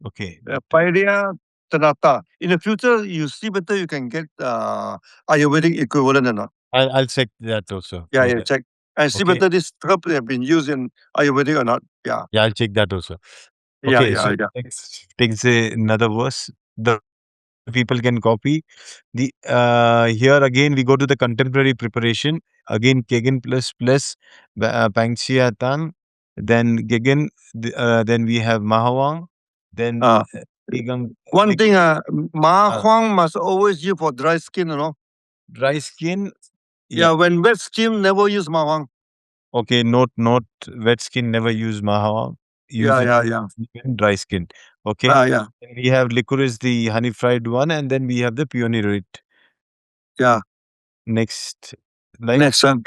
Okay. Pairia Tanata. In the future, you see whether you can get Ayurvedic equivalent or not. I'll check that also. Yeah, check. And see whether this herb have been used in Ayurvedic or not. Yeah. Yeah, I'll check that also. Yeah, Okay, yeah, so yeah. takes another verse. The people can copy. The here again we go to the contemporary preparation. Again Kegen plus Pangxiatan. Then Gegen. Then we have Mahawang. Then Igang. One thing, Ma Huang must always use for dry skin, Dry skin. Yeah, when wet skin, never use Ma Huang. Okay, note wet skin, never use Mahawang. Use Yeah. dry skin. Okay. Yeah. And we have licorice, the honey fried one, and then we have the peony root. Yeah. Next slide. Next one.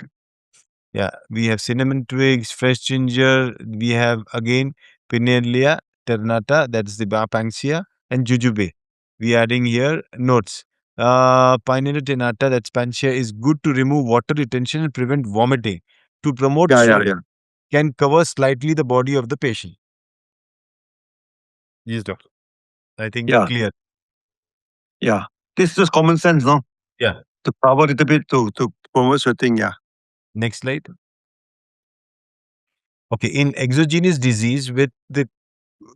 Yeah, we have cinnamon twigs, fresh ginger. We have again Pinellia ternata, that's the Pangsia, and jujube. We adding here notes. Pinellia ternata, that's Pangsia, is good to remove water retention and prevent vomiting. To promote sweat, can cover slightly the body of the patient. Yes, doctor. I think clear. Yeah. This is just common sense, no? Yeah. To cover a little bit to promote sweating, yeah. Next slide. Okay, in exogenous disease with the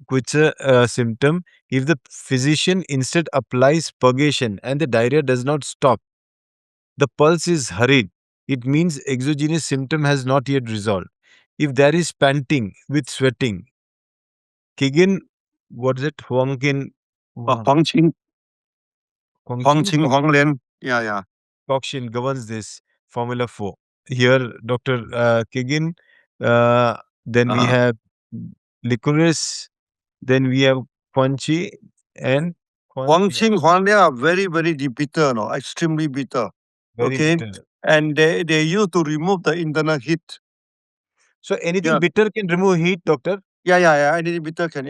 Quitzer symptom, if the physician instead applies purgation and the diarrhea does not stop, the pulse is hurried. It means exogenous symptom has not yet resolved. If there is panting with sweating, Kigin, what is it? Huangkin. Huangqing. Huanglian. Yeah. Coction governs this Formula 4. Here, Dr. Kigin, then we have licorice, then we have Quanchi and Huangqing, Huanglia are very, very bitter, extremely bitter. very bitter. And they used to remove the internal heat. So anything bitter can remove heat, doctor? Yeah. Anything bitter can.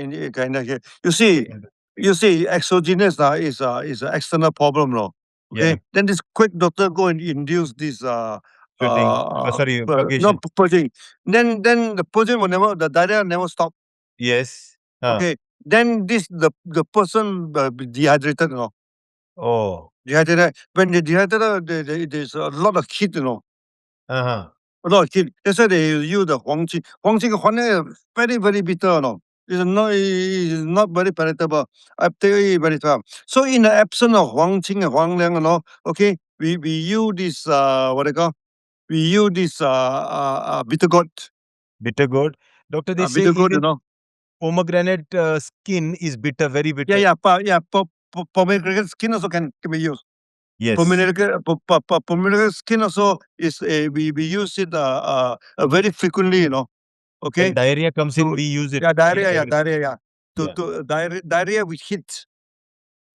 You see, exogenous is an external problem, no. Okay. Yeah. Then this quick doctor go and induce this purgation. not purging. Then the purging will never, the diarrhea never stop. Yes. Okay. Then the person be dehydrated, Oh. Dehydrated. When they dehydrated, there's a lot of heat, Uh-huh. A lot of heat. That's why they use the Huangqing. Huangqing is very, very bitter, It's not very palatable. I tell you very tough. So in the absence of Huangqing and Huangliang, okay, we use this what they call? We use this bitter gourd. Bitter gourd. Doctor, they say Bitter gourd, even pomegranate skin is bitter, very bitter. Yeah. Pomegranate skin also can be used. Yes. Pomegranate skin also is we use it very frequently, Okay. When diarrhea comes in, we use it. Yeah, diarrhea. Diarrhea with heat.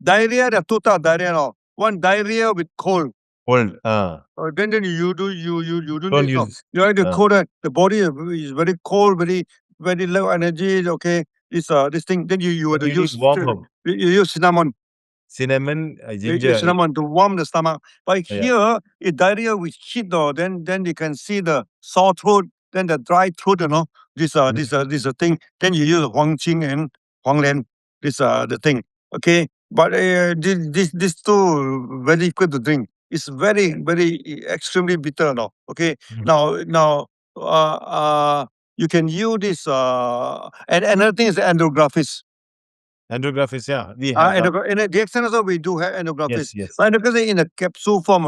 Diarrhea, there are two types of diarrhea now. One diarrhea with cold. Cold. Then you don't Don't need use. You have the cold. The body is very cold, very very low energy. Okay, this thing. Then you have to use warm herb. You use cinnamon. cinnamon, The ginger. cinnamon to warm the stomach. But Yeah. here, if diarrhea with heat, then you can see the sore throat, then the dry throat, this thing. Then you use Huang Qing and Huang Lian. This the thing. Okay, but this two very good to drink. It's very extremely bitter, no. Okay, now you can use this. And another thing is andrographis. Andrographis, yeah, we have. In the DXN also we do have andrographis. Yes. But andrographis in a capsule form,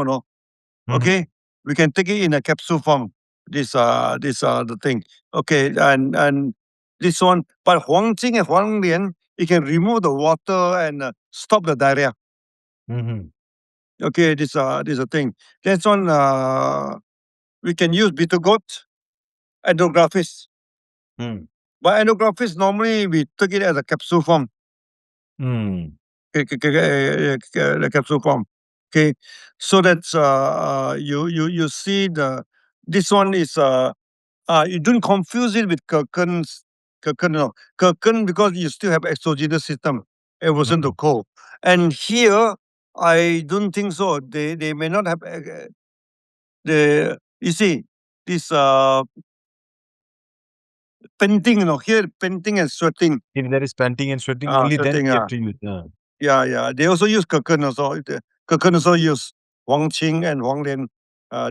okay, we can take it in a capsule form. This the thing. Okay, and this one, but Huang Jing and Huang Lian, it can remove the water and stop the diarrhea. Okay, this a thing. That's one. We can use bitter goat, andrographis. But andrographis normally we take it as a capsule form. The capsule form. Okay, so that's you see this one is you don't confuse it with Kirken, no. Kirken because you still have exogenous system, aversion to cold. And here I don't think so. They may not have you see this panting, here panting and sweating. If there is panting and sweating, only then Sweating, we have to use. Yeah. They also use Kirken also. Kirken also use Huang Qing and Huang Lian,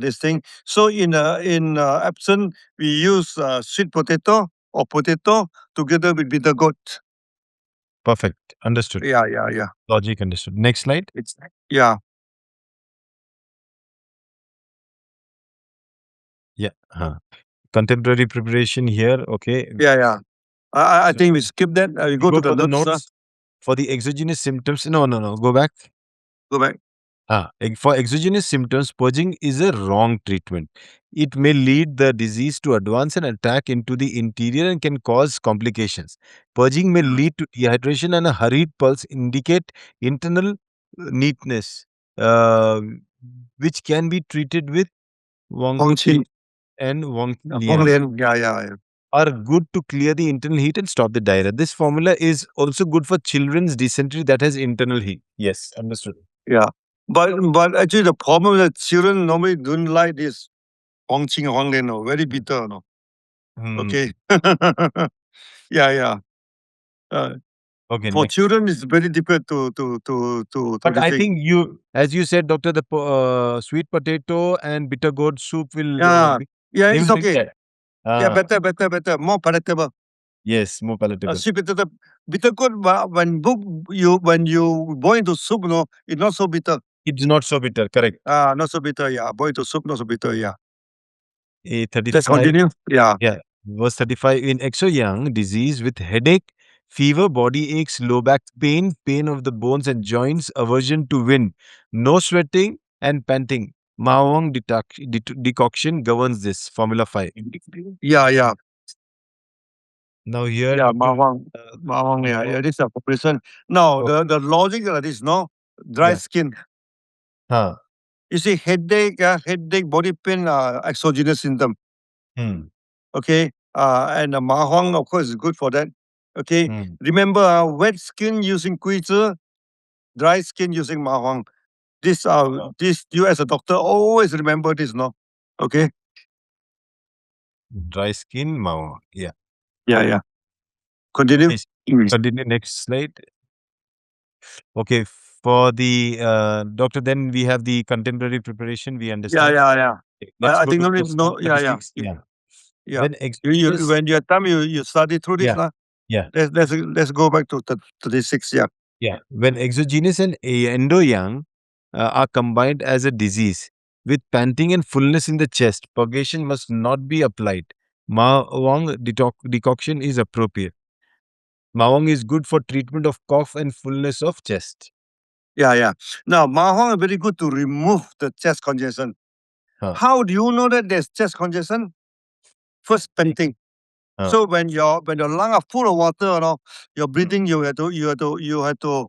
this thing. So in absent, we use sweet potato or potato together with bitter goat. Perfect. Understood. Yeah. Logic understood. Next slide. Yeah. Yeah. Contemporary preparation here. Okay. Yeah. I think we skip that. We go to the for the notes. notes. For the exogenous symptoms. No. Go back. Go back. For exogenous symptoms, purging is a wrong treatment. It may lead the disease to advance and attack into the interior and can cause complications. Purging may lead to dehydration, and a hurried pulse indicate internal neatness, which can be treated with Wang Huang Qing and Wang Huang Lian. Lian. Yeah. Are good to clear the internal heat and stop the diarrhea. This formula is also good for children's dysentery that has internal heat. Yes, understood. Yeah. But actually the problem is that children normally don't like this Huang Qing Huang Lian, very bitter, no. Okay. Yeah. Okay. For Next. children, it's very difficult to. But I think as you said, doctor, the sweet potato and bitter gourd soup will. Yeah, they it's will okay. take Yeah, better, more palatable. Yes, more palatable. Sweet potato, bitter gourd. When you boil into soup, it's not so bitter. It's not so bitter, correct. Not so bitter. Yeah, boil into soup, not so bitter. Yeah. Let's 35. continue. Yeah. Verse 35. In exo-young disease with headache, fever, body aches, low back pain, pain of the bones and joints, aversion to wind, no sweating and panting. Mawang decoction governs this. Formula 5. Yeah. Now here. Yeah, Mawang. Yeah. This is a population. Now the logic like this, no, dry skin. You see, headache, body pain, exogenous symptom. Okay. And the Ma Huang, of course, is good for that. Okay. Remember, wet skin using Kuizi, dry skin using Ma Huang. This you as a doctor always remember this, no? Okay. Dry skin, Mawang. Yeah. Yeah. Continue. Yes. Continue. Next slide. Okay. For the doctor, then we have the contemporary preparation. We understand. Yeah. Let's I go think to no need, no. Yeah. Yeah. When When you time you study through this, Yeah. Let's go back to 36. Yeah. Yeah. When exogenous and endo-young are combined as a disease with panting and fullness in the chest, purgation must not be applied. Mawang decoction is appropriate. Mawang is good for treatment of cough and fullness of chest. Yeah. Now, Ma Huang is very good to remove the chest congestion. How do you know that there's chest congestion? First, panting. So when your lungs are full of water, your breathing you have to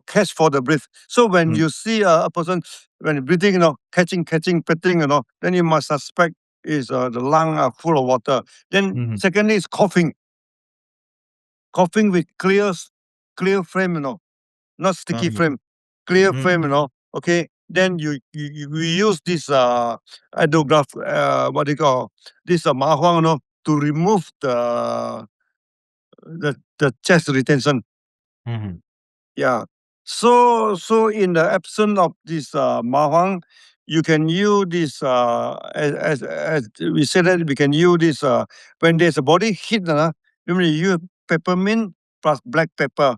catch for the breath. So when you see a person when breathing, catching, panting, then you must suspect is the lung are full of water. Then secondly is coughing with clear frame, not sticky frame. clear frame, okay, then you use this endograph, what do you call, this ma huang, to remove the chest retention. Yeah. So in the absence of this ma huang, you can use this as we said that we can use this when there's a body heat, you use peppermint plus black pepper.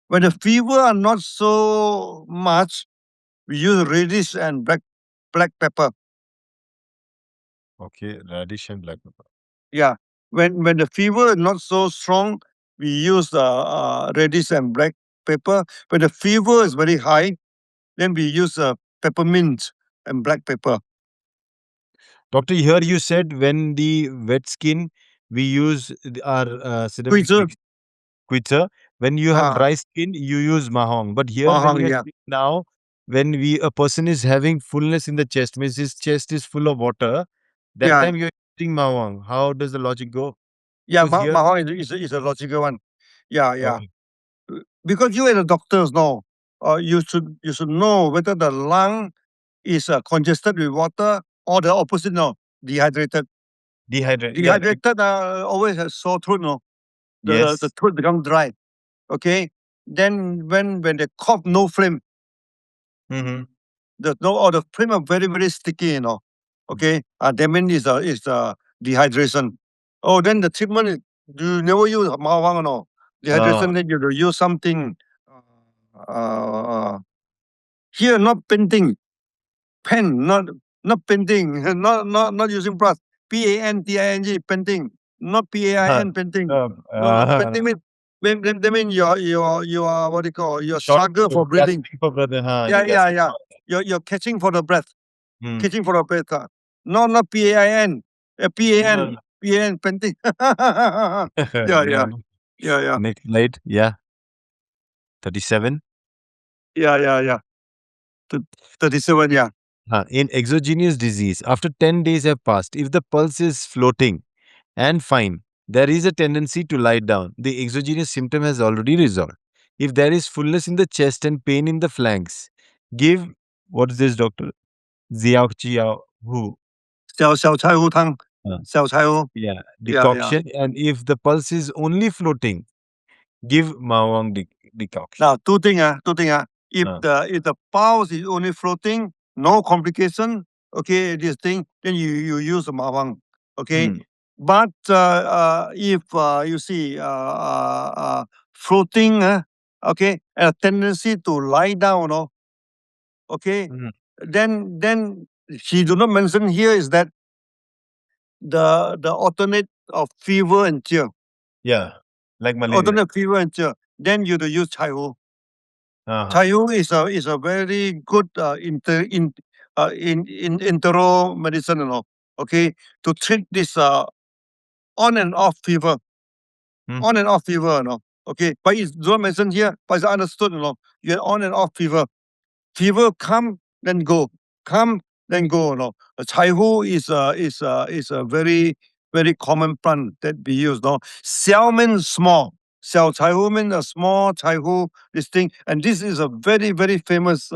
When the fever are not so much, we use radish and black pepper. Okay, radish and black pepper. Yeah. When the fever is not so strong, we use radish and black pepper. When the fever is very high, then we use peppermint and black pepper. Doctor, here you said when the wet skin, we use our sedemic Quizer, quitzer. When you have ah, dry skin, you use mahong. But here, when mahang, we are yeah. seeing now, when a person is having fullness in the chest, means his chest is full of water, that Yeah, time you're using mahong. How does the logic go? yeah, Because here, mahang is a logical one. Yeah, yeah. okay, Because you as a doctors know, you should know whether the lung is congested with water or the opposite, no, dehydrated. dehydrate. Yeah, Dehydrated always has sore throat, no. The yes. throat become dry. Okay. Then when they cough, no flame. Mm-hmm. The flame are very very sticky, Okay. That means is dehydration. Oh, then the treatment is, you never use mawang, no. Dehydration, then you use something. Uh, Here not painting, pen, not painting, not using brush. PANTING, painting, not PAIN, painting. No, painting means that mean you're what do you call, you're Short, struggle for breathing. gasping for brother. Huh? You're Yeah, yeah, gasping yeah. for. You're catching for the breath, Hmm. catching for the breath. No, not PAIN, No, PAN, no. PAN, painting. Yeah, No, yeah, no. yeah, yeah, Next slide. Yeah, 37. yeah. 37, yeah. In exogenous disease, after 10 days have passed, if the pulse is floating and fine, there is a tendency to lie down. The exogenous symptom has already resolved. If there is fullness in the chest and pain in the flanks, give what is this, doctor? Ziao Hu. 小柴胡汤, Uh, 小柴胡. yeah, Yeah. decoction. And if the pulse is only floating, give Mawang decoction. Now, two things. If Uh, the pulse is only floating, no complication, okay, this thing, then you use the mawang, okay. hmm, But if you see floating, okay, and a tendency to lie down, okay, mhm. then she do not mention here is that the alternate of fever and chill, Yeah, like malaria. then you to use chai hu. Uh-huh. Chayu is a very good in intero medicine, okay, to treat this on and off fever, Hmm. okay. But it's not mentioned here, but it's understood, You have on and off fever. Fever come then go, come then go, Chai hu is a very very common plant that we use, Xiao means small. Xiao chai hu means a small chai hu, this thing, and this is a very very famous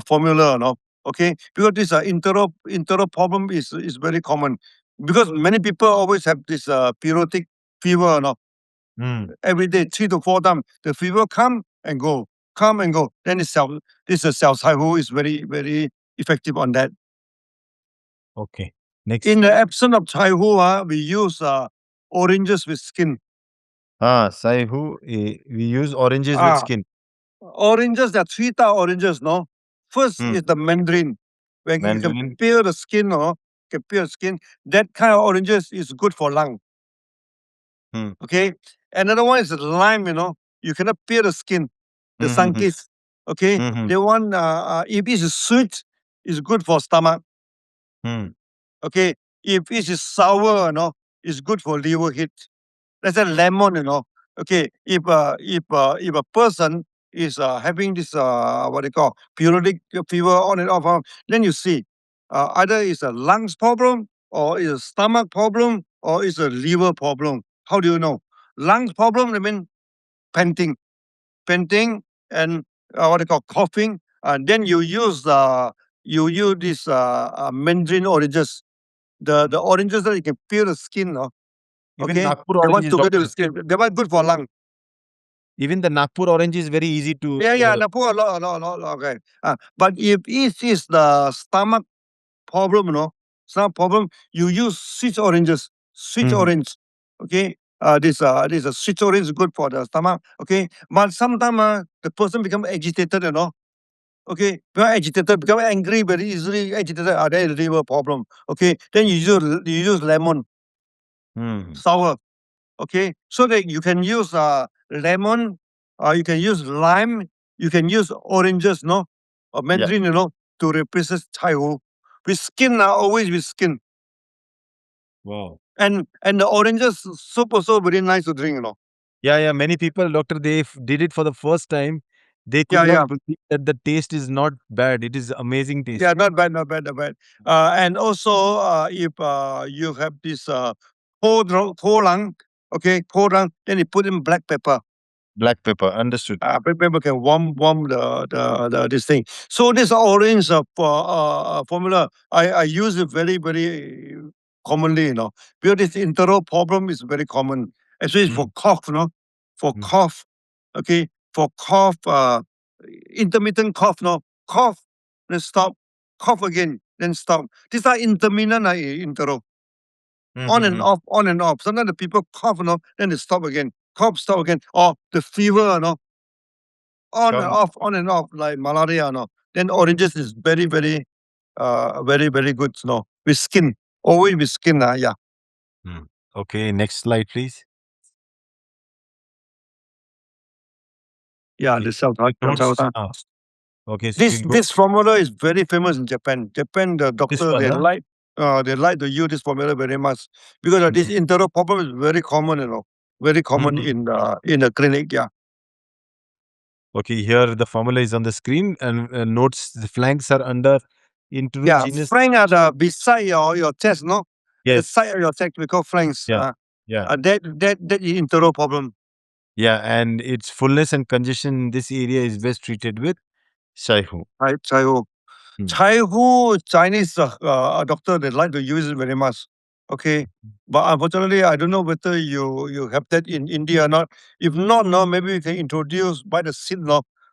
formula, Okay, because this intero problem is very common because many people always have this periodic fever, Hmm. every day 3 to 4 times. The fever come and go, come and go. Then this cell cycle is very, very effective on that. Okay. Next. In the absence of chai hu, we use oranges with skin. Sai Hu, we use oranges with Ah, skin. Oranges, there are three type oranges, no? First Hmm. is the mandarin. When you can Mandarin. peel the skin, can peel the skin. That kind of oranges is good for lung. Hmm. Okay. Another one is lime, You cannot peel the skin, the sun Mm-hmm. kiss. Okay. Mm-hmm. The one, if it is sweet, is good for stomach. Hmm. Okay. If it is sour, it's good for liver heat. That's a lemon, Okay. If a person is having this what they call periodic fever on and off, then you see either it's a lungs problem or it's a stomach problem or it's a liver problem. How do you know? Lungs problem, I mean panting, and what they call coughing, then you use this mandarin oranges. The oranges that you can peel the skin, no? Even Okay, Nagpur they orange want is, together doctor. with skin. They want good for lung. Even the Nagpur orange is very easy to. Yeah, the poor okay. But if it is the stomach problem, stomach problem, you use sweet oranges, sweet Mhm. orange. Okay, this sweet orange is good for the stomach. Okay, but sometimes the person become agitated, Okay, become agitated, become angry very easily, agitated. Then really a problem. Okay, then you use lemon, Mhm. sour. Okay, so that you can use lemon, you can use lime, you can use oranges, no, or Yeah. mandarin, to replace chai hu. With skin, always with skin, Wow. and the oranges soup also very nice to drink, Yeah. Many people, doctor, they did it for the first time. They could Yeah, not yeah, believe that the taste is not bad. It is amazing taste. yeah, not bad, not bad, not bad. And also, if you have this po lang, okay, po lang, then you put in black pepper. Black pepper, understood. Black pepper can warm the this thing. So this orange formula, I use it very very commonly, because this internal problem is very common, especially for cough, for Mm. cough, okay, for cough, intermittent cough, cough, then stop, cough again, then stop. These are intermittent interval, on and Mhm. off, on and off. Sometimes the people cough, then they stop again, cough, stop again, or the fever, Come. on and off, like malaria, then oranges is very, very, very, very good, with skin, always with skin, yeah. Mm. Okay, next slide, please. Yeah, Okay. the cell type. Notes. Okay, so This you go. this formula is very famous in Japan. Japan, the This doctor one, huh? they like to use this formula very much because this internal problem is very common, very common in the clinic. Yeah, Okay, here the formula is on the screen, and notes the flanks are under yeah. interogenous. Flank are the beside your chest, the Yes. side of your chest we call flanks. Yeah. Yeah. That is internal problem. Yeah, and its fullness and congestion in this area is best treated with Shaihu. Right, Chaihu. Hmm. Chaihu, Chinese doctor, they like to use it very much. Okay. But unfortunately, I don't know whether you have that in India or not. If not, no, maybe you can introduce by the seed,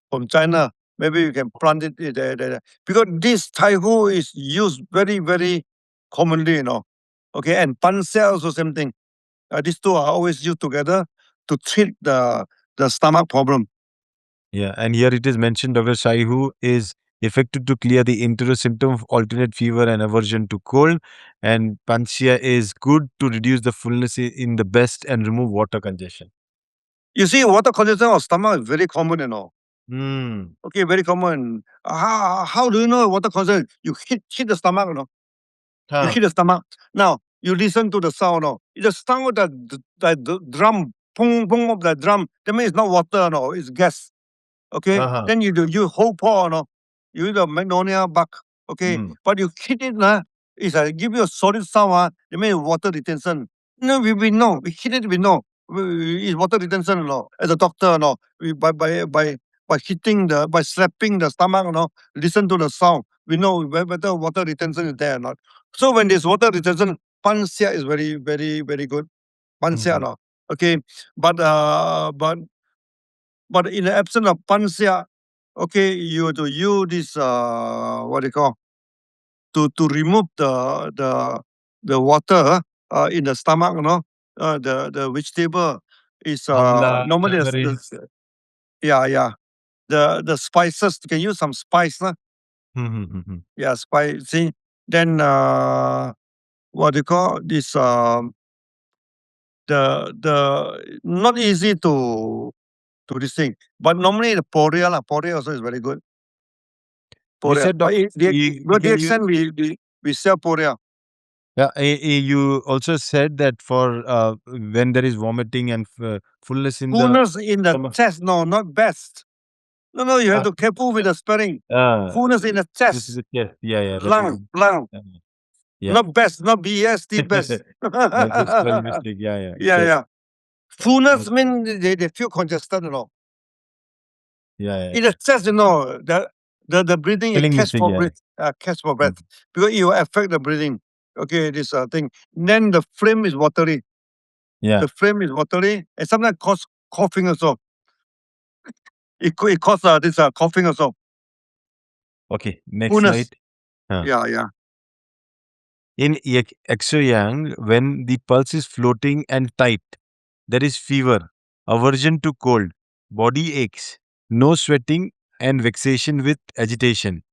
from China. Maybe you can plant it there. Because this Chaihu is used very, very commonly, Okay, and Pansia also same thing. These two are always used together to treat the stomach problem. Yeah, and here it is mentioned Dr. Shaihu is effective to clear the intero symptom of alternate fever and aversion to cold, and Pansia is good to reduce the fullness in the breast and remove water congestion. You see, water congestion of stomach is very common, Hmm. Okay, very common. How do you know water congestion? You hit the stomach, You Huh. hit the stomach. Now you listen to the sound, It's the sound that the drum, pong pong of the drum. That means it's not water, It's gas. Okay. Uh-huh. Then you whole pour, You the magnolia bark. Okay. Hmm. But you hit it, it's give you a solid sound, It means water retention. No, we know. We hit it, we know. It's water retention, As a doctor, We by hitting by slapping the stomach, listen to the sound. We know whether water retention is there or not. So when there's water retention, pansia is very, very, very good. Pansia, Mhm. Okay. But in the absence of pansia, okay, you have to use this what do you call, to remove the water in the stomach, the vegetable is Amla, normally turmeric. yeah. The spices, you can use some spice, Mhm. yeah, spicy. Then what do you call this? The not easy to this thing, but normally the poria also is very good. You Poria, said, but doctor, we to the can use. extent we sell poria. Yeah, you also said that for when there is vomiting and fullness in the Fullness in the stomach. chest, no, not best. No, you have Ah, to careful with the spelling. ah, Fullness in the this is chest, the chest. Yeah, that is. lung, Uh, yeah. not best, not best, best. Good spelling mistake. Yeah, Yeah, chest. yeah. Fullness mean they feel congested, Yeah. In the chest, the breathing it Feeling catch missing. for Yeah. breath, because it will affect the breathing. Okay, this thing. Then the frame is watery. Yeah. The frame is watery, and sometimes cause coughing also. It cause this coughing also. Okay. Next Coolness. slide. Huh. Yeah. In exoyang, when the pulse is floating and tight, there is fever, aversion to cold, body aches, no sweating, and vexation with agitation.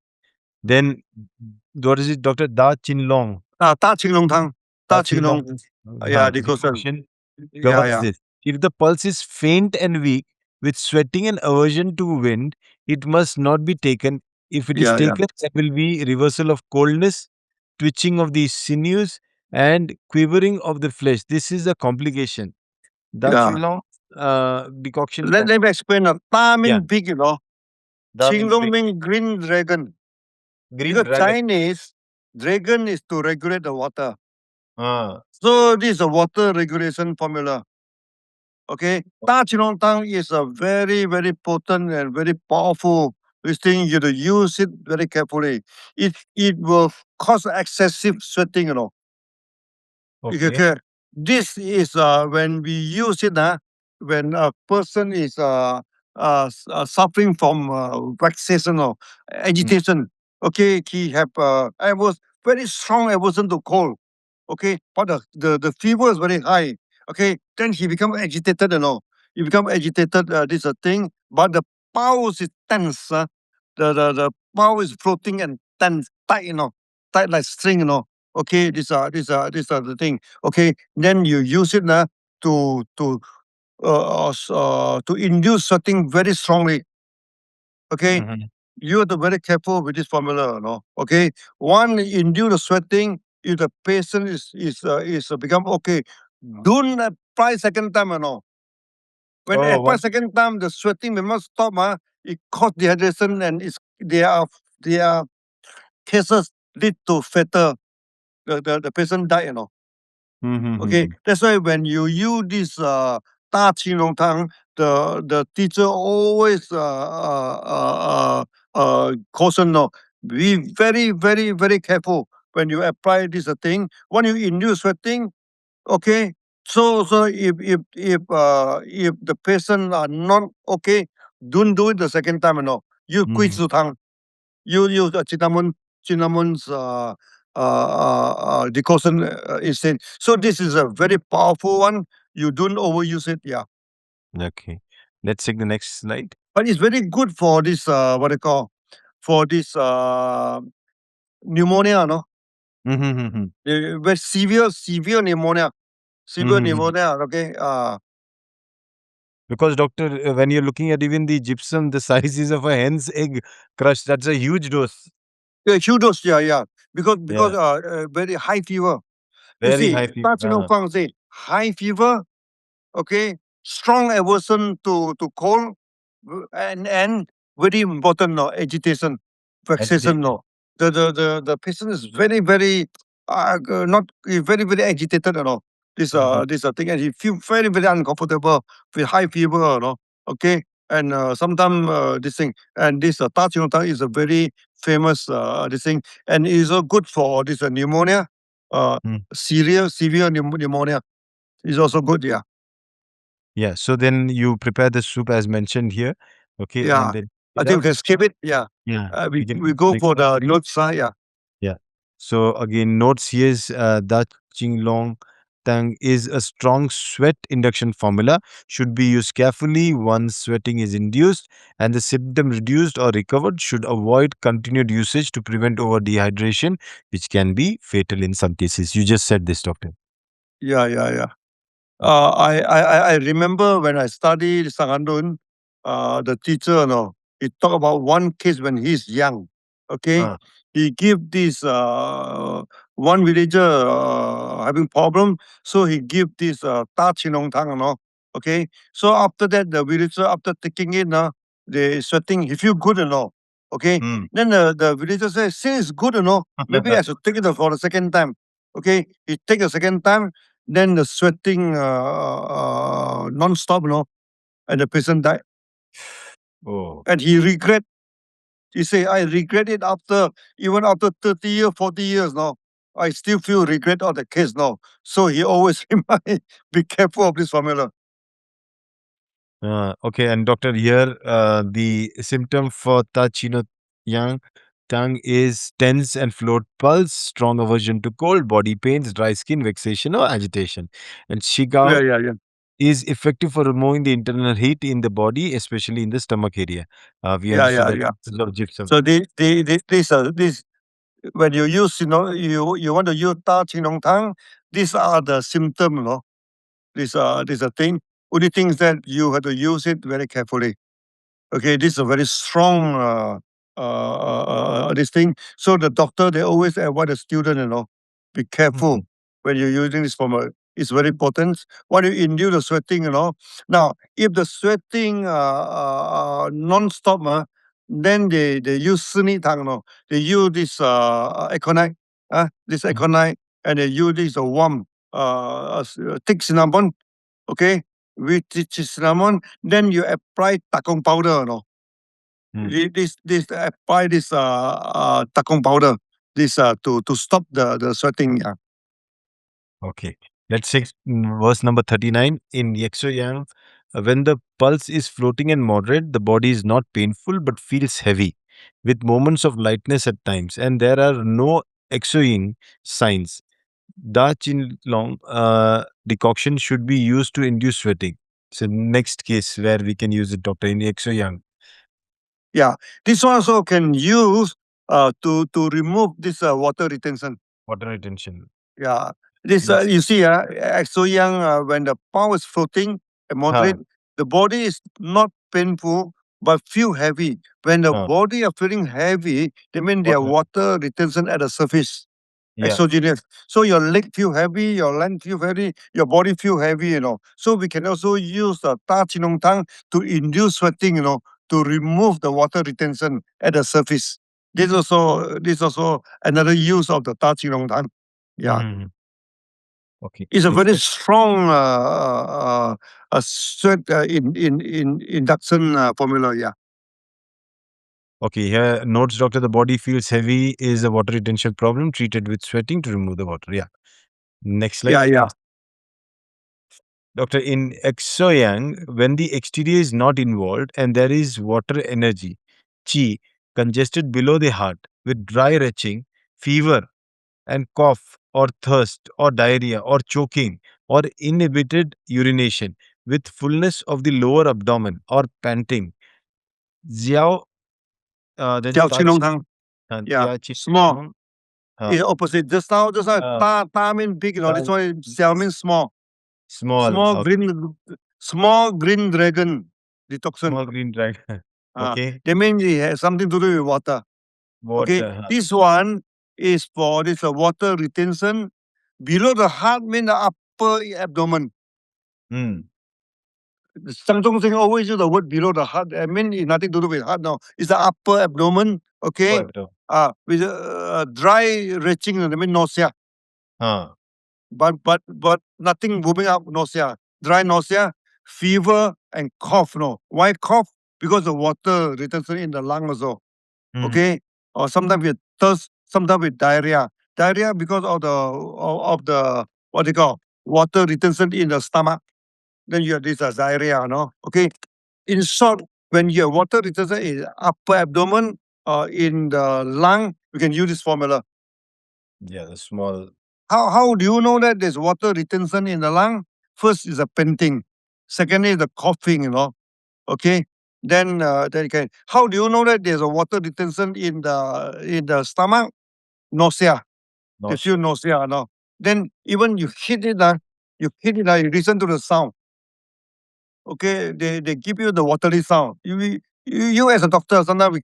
Then, what is it, Doctor Da Chin Long? Da Qing Long Tang. Da Da Chin Qing Long. Long Yeah, decoction. decoction covers Yeah. this. If the pulse is faint and weak, with sweating and aversion to wind, it must not be taken. If it is Yeah. taken, there will be reversal of coldness, twitching of the sinews, and quivering of the flesh. This is a complication. Da Yeah. Chin Long decoction. Let me explain. Da Yeah. mean big, Da Qing means Long big. mean green dragon. Green Because dragon. Chinese, dragon is to regulate the water. Ah. So this is a water regulation formula. Okay, Da Qilong Tang is a very, very potent and very powerful. This thing you have to use it very carefully. It will cause excessive sweating, Okay. Okay. This is when we use it, when a person is suffering from vexation or agitation. Okay, he have I was very strong aversion to cold. Okay, but the fever is very high. Okay, then he become agitated, He become agitated. This is a thing, but the pulse is tense. The pulse is floating and tense, tight, tight like string, Okay, these are the thing. Okay, then you use it to induce sweating very strongly. Okay, Mhm. you have to be very careful with this formula, Okay, one induce the sweating if the patient is become okay. Don't apply second time, When Oh, apply what? second time, the sweating may not stop. It cause dehydration and there are cases lead to fatal. The patient die, Okay, Mhm. that's why when you use this Da Qing Long Tang, the teacher always caution, be very, very, very careful when you apply this thing. When you induce sweating, okay. So if the patient are not okay, don't do it the second time, You quit Mhm. Su Tang. You use cinnamon's decoction instead. So this is a very powerful one. You don't overuse it, yeah. Okay. Let's take the next slide. But it's very good for this what they call for this pneumonia, Mhm. Very severe pneumonia. Severe Mhm. pneumonia, okay. Because doctor, when you're looking at even the gypsum, the size is of a hen's egg crushed. That's a huge dose. Yeah, huge dose, yeah. Because Yeah. very high fever. You Very see, high fever. Dutch Fang say high fever, okay, strong aversion to cold, and very important, agitation, vexation, Agitation. The patient is very, very not very, very agitated, This Mhm. this thing, and he feel very, very uncomfortable with high fever, Okay, and sometimes this thing, and this Da Qing Tang is a very famous this thing, and is good for this pneumonia, uh, Mm. severe pneumonia is also good, yeah. Yeah. So then you prepare the soup as mentioned here. Okay. Yeah, And then I it think up. we can skip it. Yeah, Yeah. we We can we go take. for the notes. Yeah, Yeah. So again, notes here is Da Ching Long Tang is a strong sweat induction formula. Should be used carefully once sweating is induced and the symptom reduced or recovered. Should avoid continued usage to prevent over dehydration, which can be fatal in some cases. You just said this, doctor. yeah. I remember when I studied Shang Han Lun, the teacher, he talked about one case when he's young. Okay, Ah. he give this one villager having problem, so he give this Da Qinong Tang, Okay, so after that, the villager after taking it, they sweating, he feel good, Okay, Mm. then the villager says, since it's good, maybe I should take it for the second time. Okay, he take a second time, then the sweating non-stop, and the patient died. Oh. And he regret. He say, I regret it even after 30 years, 40 years now. I still feel regret of the case now. So he always remind, be careful of this formula. Okay, and doctor, here the symptom for Ta Chino Yang tongue is tense and float pulse, strong aversion to cold, body pains, dry skin, vexation, or agitation. And Yeah, Shigao yeah, yeah. is effective for removing the internal heat in the body, especially in the stomach area. We Yeah, understood yeah, that yeah. this is of gypsum. So this when you use, you want to use Da Qing Long Tang, these are the symptoms, these are thing. Only things that you have to use it very carefully. Okay, this is a very strong this thing. So the doctor, they always advise the student, be careful Mhm. when you're using this formula. It's very important. When you induce the sweating, Now, if the sweating non-stop, then they use Sini Tang, They use this aconite, this Mhm. aconite, and they use this warm thick cinnamon, okay, with this cinnamon, then you apply takong powder, This apply this takong powder, this to stop the sweating. Yeah. Okay. Let's take verse number 39 in Yang. When the pulse is floating and moderate, the body is not painful but feels heavy, with moments of lightness at times, and there are no exoing signs. Da Chin Long decoction should be used to induce sweating. So, next case where we can use it, doctor, in Yang. Yeah. This one also can use to remove this water retention. Water retention. Yeah. This Next. you see, so young when the power is floating and Huh, moderate, the body is not painful but feel heavy. When the huh, body are feeling heavy, they mean their water. water retention at the surface. Yeah. Exogenous. So your leg feel heavy, your leg feel heavy, your body feel heavy, So we can also use the Ta Chinong Tang to induce sweating, to remove the water retention at the surface. This also another use of the Ta Chinong Tang. Yeah. Mhm. Okay. It's a Next. very strong sweat in induction formula. Yeah. Okay, here notes, doctor, the body feels heavy is a water retention problem treated with sweating to remove the water. Yeah. Next slide. Yeah. Yeah. Doctor, in exoyang, when the exterior is not involved and there is water energy, chi, congested below the heart with dry retching, fever, and cough or thirst or diarrhea or choking or inhibited urination with fullness of the lower abdomen or panting. Xiao, then Jiao Chinong Tachi, Tang. Yeah. Tia Chi, Small. uh, It's opposite. Just now, uh, ta mean big, This one is xiao means small. small, Small green dragon detoxin. small green dragon. Okay, They mean it has something to do with water. Okay. water. This one is for this water retention. Below the heart mean the upper abdomen. Hmm. Zhang Zhongxing always use the word below the heart. I mean, it's nothing to do with heart now. It's the upper abdomen, Oh, okay? abdomen. With dry retching, I mean nausea. Huh. But nothing moving up, nausea. Dry nausea, fever, and cough, no. Why cough? Because the water retention in the lung also, Mhm. okay? Or sometimes with thirst, sometimes with diarrhea. Diarrhea because of the, what they call, water retention in the stomach. Then you have this diarrhea, no? Okay. In short, when you have water retention in upper abdomen or in the lung, you can use this formula. Yeah, the small. How do you know that there's water retention in the lung? First is the panting. Secondly is the coughing, Okay. Then you can. How do you know that there's a water retention in the stomach? Nausea. You feel nausea, no? Then even you hit it, you listen to the sound. Okay, they give you the watery sound. You as a doctor, sometimes we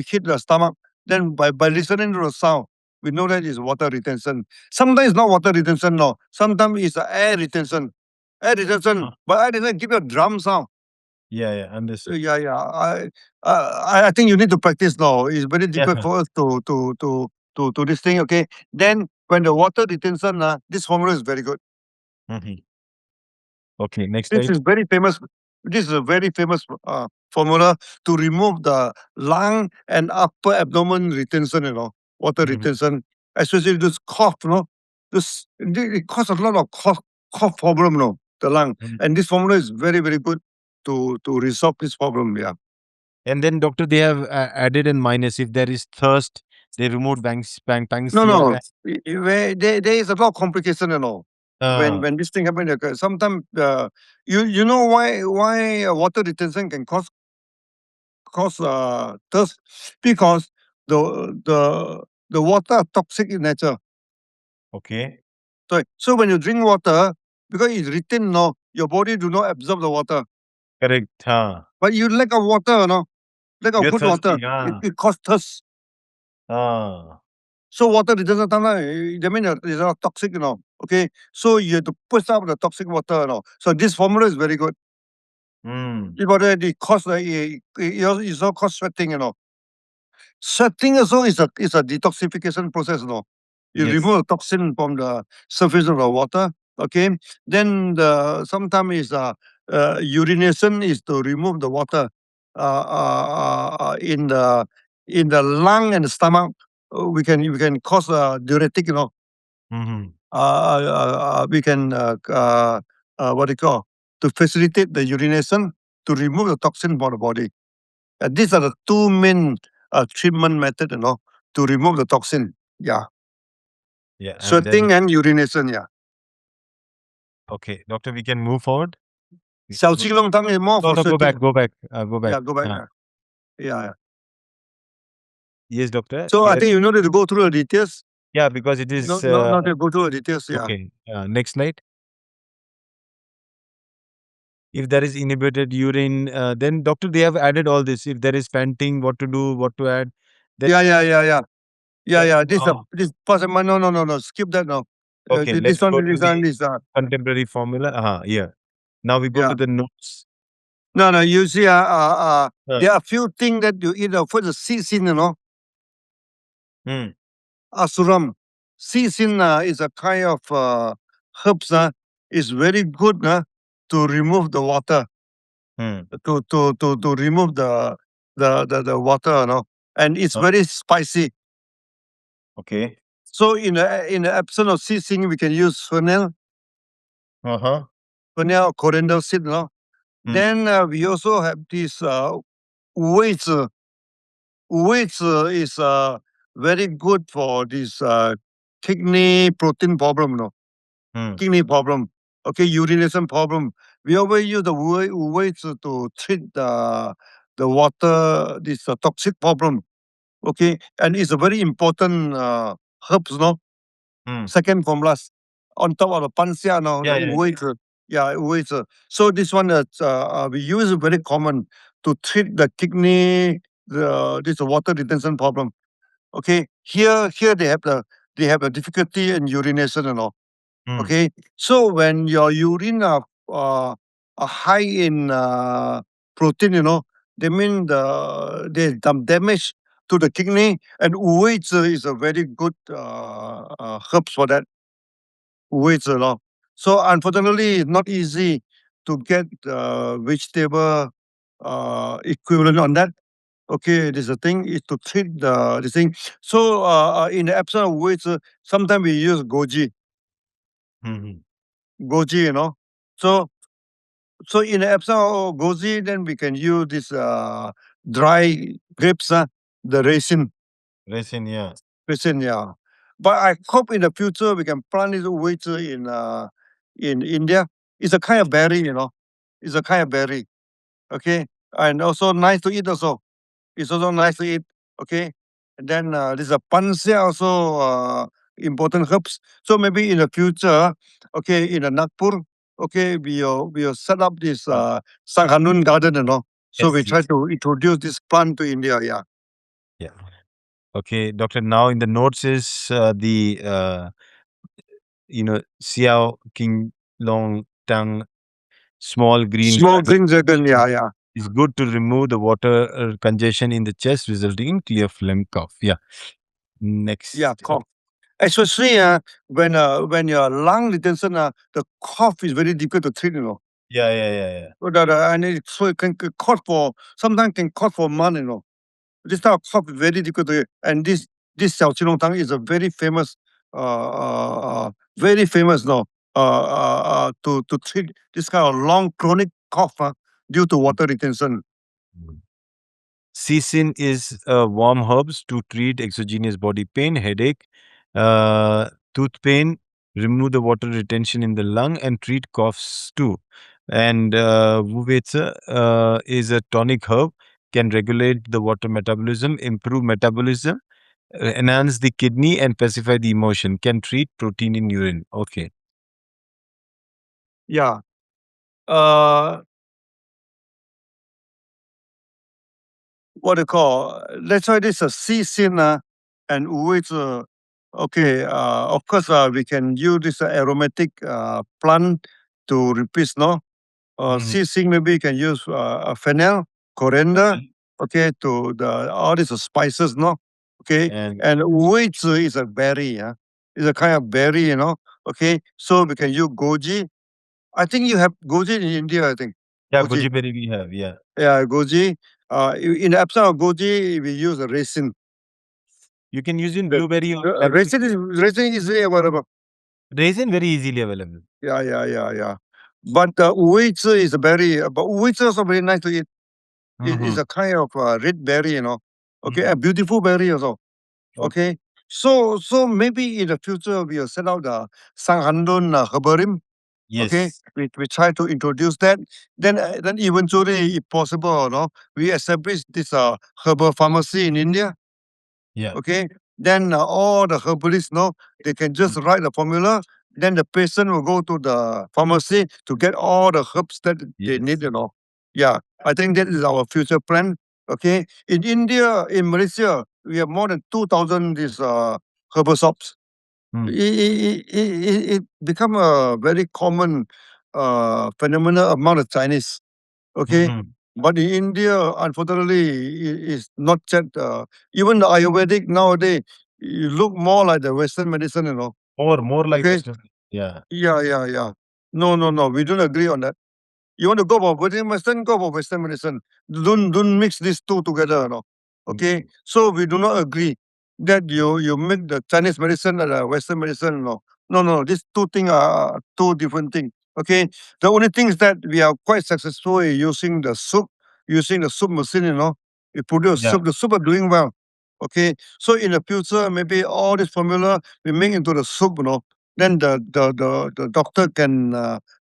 hit the stomach. Then by listening to the sound, we know that it's water retention. Sometimes it's not water retention, no. Sometimes it's air retention. Air retention, Huh. but air retention give you a drum sound. Yeah, yeah, understood. Yeah. I think you need to practice now. It's very difficult Yeah. for us to this thing. Okay. Then when the water retention, this formula is very good. Mhm. Okay, next This slide. is very famous. This is a very famous formula to remove the lung and upper abdomen retention, water retention, especially this cough, it causes a lot of cough problem, the lung. And this formula is very, very good to resolve this problem, yeah. And then, doctor, they have added in minus. If there is thirst, they remove pancreas. No. There is a lot of complication, when this thing happens. Sometimes you know why water retention can cause thirst, because the water are toxic in nature. Okay. So when you drink water, because it's written, your body do not absorb the water. Correct. But you lack of water, lack of You're good thirsty, water, it causes thirst. So water retention time, that means it's not toxic, Okay, so you have to push out the toxic water, So this formula is very good. It cause it also cause sweating, Sweating also is a detoxification process, You Yes. remove the toxin from the surface of the water. Okay, then sometimes is urination is to remove the water in the lung and the stomach. We can cause diuretic, we can what do you call, to facilitate the urination, to remove the toxin from the body. These are the two main treatment method, to remove the toxin. Yeah. Yeah. And Sweating and urination. Yeah. Okay, doctor, we can move forward. Xiao Qi Long Tang is more for Go sweating. back. Go back. Yeah, go back. Yeah. Yes, doctor. So I think you need to go through the details. Yeah, because it is. Not to go through the details. Yeah. Okay. Next slide. If there is inhibited urine, then doctor, they have added all this. If there is fainting, what to do, what to add. Yeah. This person. No. Skip that now. Okay, This one is contemporary formula. Yeah. Now we go to the notes. No. You see, there are a few things that you eat. First, the season, Asuram. Season is a kind of herbs. Is very good to remove the water. To remove the water, and it's very spicy. Okay. So in the absence of seasoning, we can use fennel, fennel, coriander seed, Then we also have this weights. Weights is very good for this kidney protein problem, Kidney problem. Okay, urination problem. We always use the weights to treat the water, this toxic problem. Okay, and it's a very important herbs, Second from last, on top of the pansia, weights. Weights. So this one we use it very common to treat the kidney, this water retention problem. Okay, here they have the difficulty in urination and all. Okay, so when your urine are high in protein, they mean there's some damage to the kidney, and weights is a very good herbs for that. Weights, So unfortunately, it's not easy to get vegetable equivalent on that. Okay, this is the thing, is to treat this thing. So in the absence of weights, sometimes we use goji. Goji, So in the absence of goji, then we can use this dry grapes, the resin. Resin, yeah. Resin, yeah. But I hope in the future we can plant this weights in India. It's a kind of berry, It's a kind of berry. Okay, and also nice to eat also. It's also nice to eat. Okay, and then this a pansia also important herbs. So maybe in the future, okay, in the Nagpur, okay, we'll set up this Shang Han Lun garden, So Yes, we try to introduce this plant to India. Yeah. Yeah. Okay, doctor. Now in the notes is Xiao King Long Tang small green Dragon. Yeah. is good to remove the water congestion in the chest, resulting in clear phlegm cough. Yeah. Next. Yeah, cough. Especially when your lung retention, the cough is very difficult to treat, Yeah. So it can cost for sometimes can cost for money, This type of cough is very difficult to get. And this Xiao Qi Long Tang is a very famous, to treat this kind of long chronic cough due to water retention. Cisin is warm herbs to treat exogenous body pain, headache, tooth pain, remove the water retention in the lung, and treat coughs too. And Wuvetsa is a tonic herb, can regulate the water metabolism, improve metabolism, enhance the kidney, and pacify the emotion. Can treat protein in urine. Okay. Yeah. What do you call? Let's try this Cisin and with okay. Of course, we can use this aromatic plant to replace, no. Cisin maybe you can use fennel, coriander, okay, to the all these spices, no. Okay, and wheat is a berry, it's a kind of berry, Okay, so we can use goji. I think you have goji in India. I think. Yeah, Goji. goji berry we have. Yeah. Yeah, goji. In the absence of goji, we use a raisin. You can use in blueberry or Raisin is available. raisin very easily available. Yeah. But wheat is a berry. But wheat is also very nice to eat. It's a kind of red berry, Okay, a beautiful berry also. Okay. So maybe in the future we'll set out the Shang Han Lun herbarium. Okay, Yes. we try to introduce that. Then eventually, if possible, we establish this herbal pharmacy in India. Yeah. Okay, then all the herbalists, they can just write the formula. Then the patient will go to the pharmacy to get all the herbs that they need. Yeah, I think that is our future plan. Okay, in India, in Malaysia, we have more than 2,000 these herbal shops. It become a very common phenomenon among the Chinese. Okay, but in India, unfortunately, it's not yet. Even the Ayurvedic nowadays, you look more like the Western medicine. More like Okay. Western. Yeah. Yeah. No. We don't agree on that. You want to go for Western medicine, go for Western medicine. Don't mix these two together, Okay, so we do not agree that you make the Chinese medicine and the Western medicine, No. These two things are two different things. Okay, the only thing is that we are quite successful in using the soup machine. We produce Yeah. soup. The soup are doing well. Okay, so in the future, maybe all this formula we make into the soup. Then the doctor can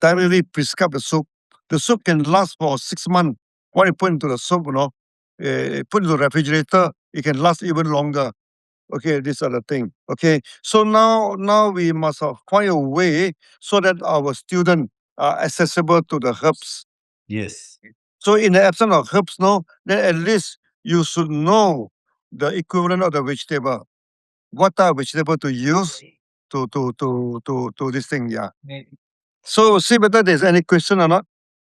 directly prescribe the soup. The soup can last for 6 months. When you put into the soup, put into the refrigerator, it can last even longer. Okay, these are the thing. Okay, so now we must find a way so that our students are accessible to the herbs. Yes. So in the absence of herbs, then at least you should know the equivalent of the vegetable. What type of vegetable to use to this thing, yeah. So see whether there's any question or not.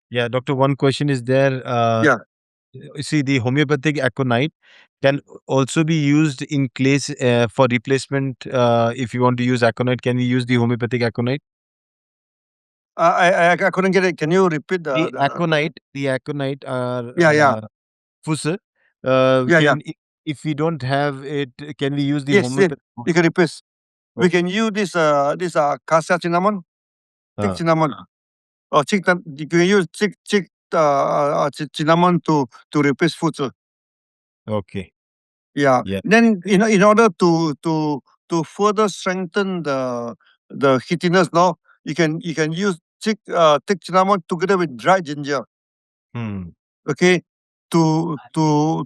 Yeah, doctor, one question is there. Yeah. You see, the homeopathic aconite can also be used in place for replacement. If you want to use aconite, can we use the homeopathic aconite? I couldn't get it. Can you repeat The aconite are Yeah. fusel. Yeah. If we don't have it, can we use the Yes. homeopathic? You can replace. We Oh. can use this cassia cinnamon, thick cinnamon. Or you can use thick cinnamon to replace food. Okay. Yeah. Yeah. Then in order to further strengthen the heatiness, you can use thick cinnamon together with dried ginger. Okay, to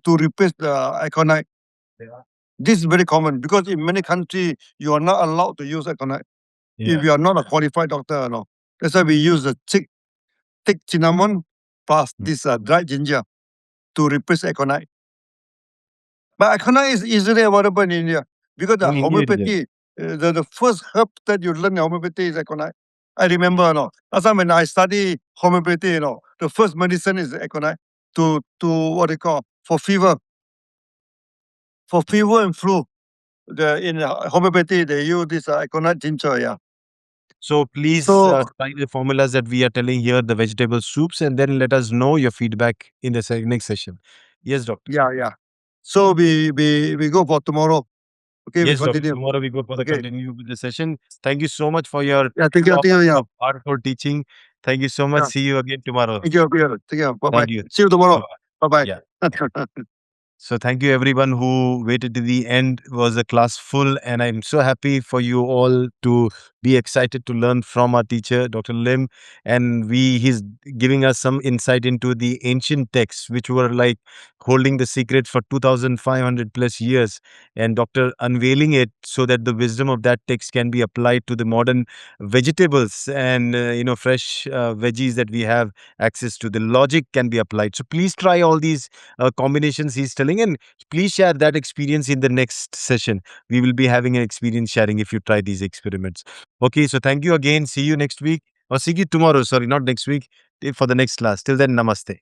replace the aconite. This is very common because in many countries you are not allowed to use aconite if you are not a qualified doctor. That's why we use the thick cinnamon plus this dried ginger to replace aconite. But aconite is easily available in India because the In India it is homeopathy, the first herb that you learn in homeopathy is aconite. I remember, last time when I study homeopathy, the first medicine is aconite to what they call for fever and flu. In homeopathy they use this aconite ginger. Yeah. So please So try the formulas that we are telling here, the vegetable soups, and then let us know your feedback in the next session. Yes, doctor. yeah. So we go for tomorrow. Okay, we Yes, doctor. continue. Tomorrow we go for the Okay. continue with the session. Thank you so much for your Yeah, thank you. Thank you. Yeah, hardcore teaching. Thank you so much. yeah. See you again tomorrow. Thank you. Thank you. Bye bye. Thank you. See you tomorrow. Bye-bye. Bye Yeah. bye. So thank you everyone who waited to the end. It was a class full, and I'm so happy for you all to be excited to learn from our teacher, Dr. Lim. And he's giving us some insight into the ancient texts, which were like holding the secret for 2,500 plus years. And Doctor unveiling it so that the wisdom of that text can be applied to the modern vegetables and fresh veggies that we have access to. The logic can be applied. So please try all these combinations he's telling, and please share that experience in the next session. We will be having an experience sharing if you try these experiments. Okay, so thank you again. See you next week, or see you tomorrow. Sorry, not next week, for the next class. Till then, namaste.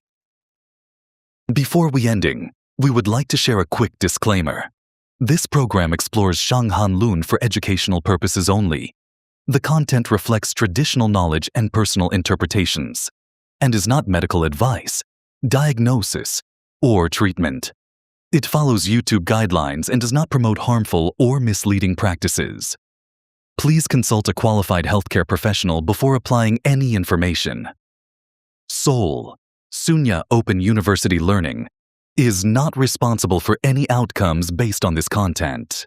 Before we ending, we would like to share a quick disclaimer. This program explores Shang Han Lun for educational purposes only. The content reflects traditional knowledge and personal interpretations, and is not medical advice, diagnosis, or treatment. It follows YouTube guidelines and does not promote harmful or misleading practices. Please consult a qualified healthcare professional before applying any information. Seoul, Sunya Open University Learning, is not responsible for any outcomes based on this content.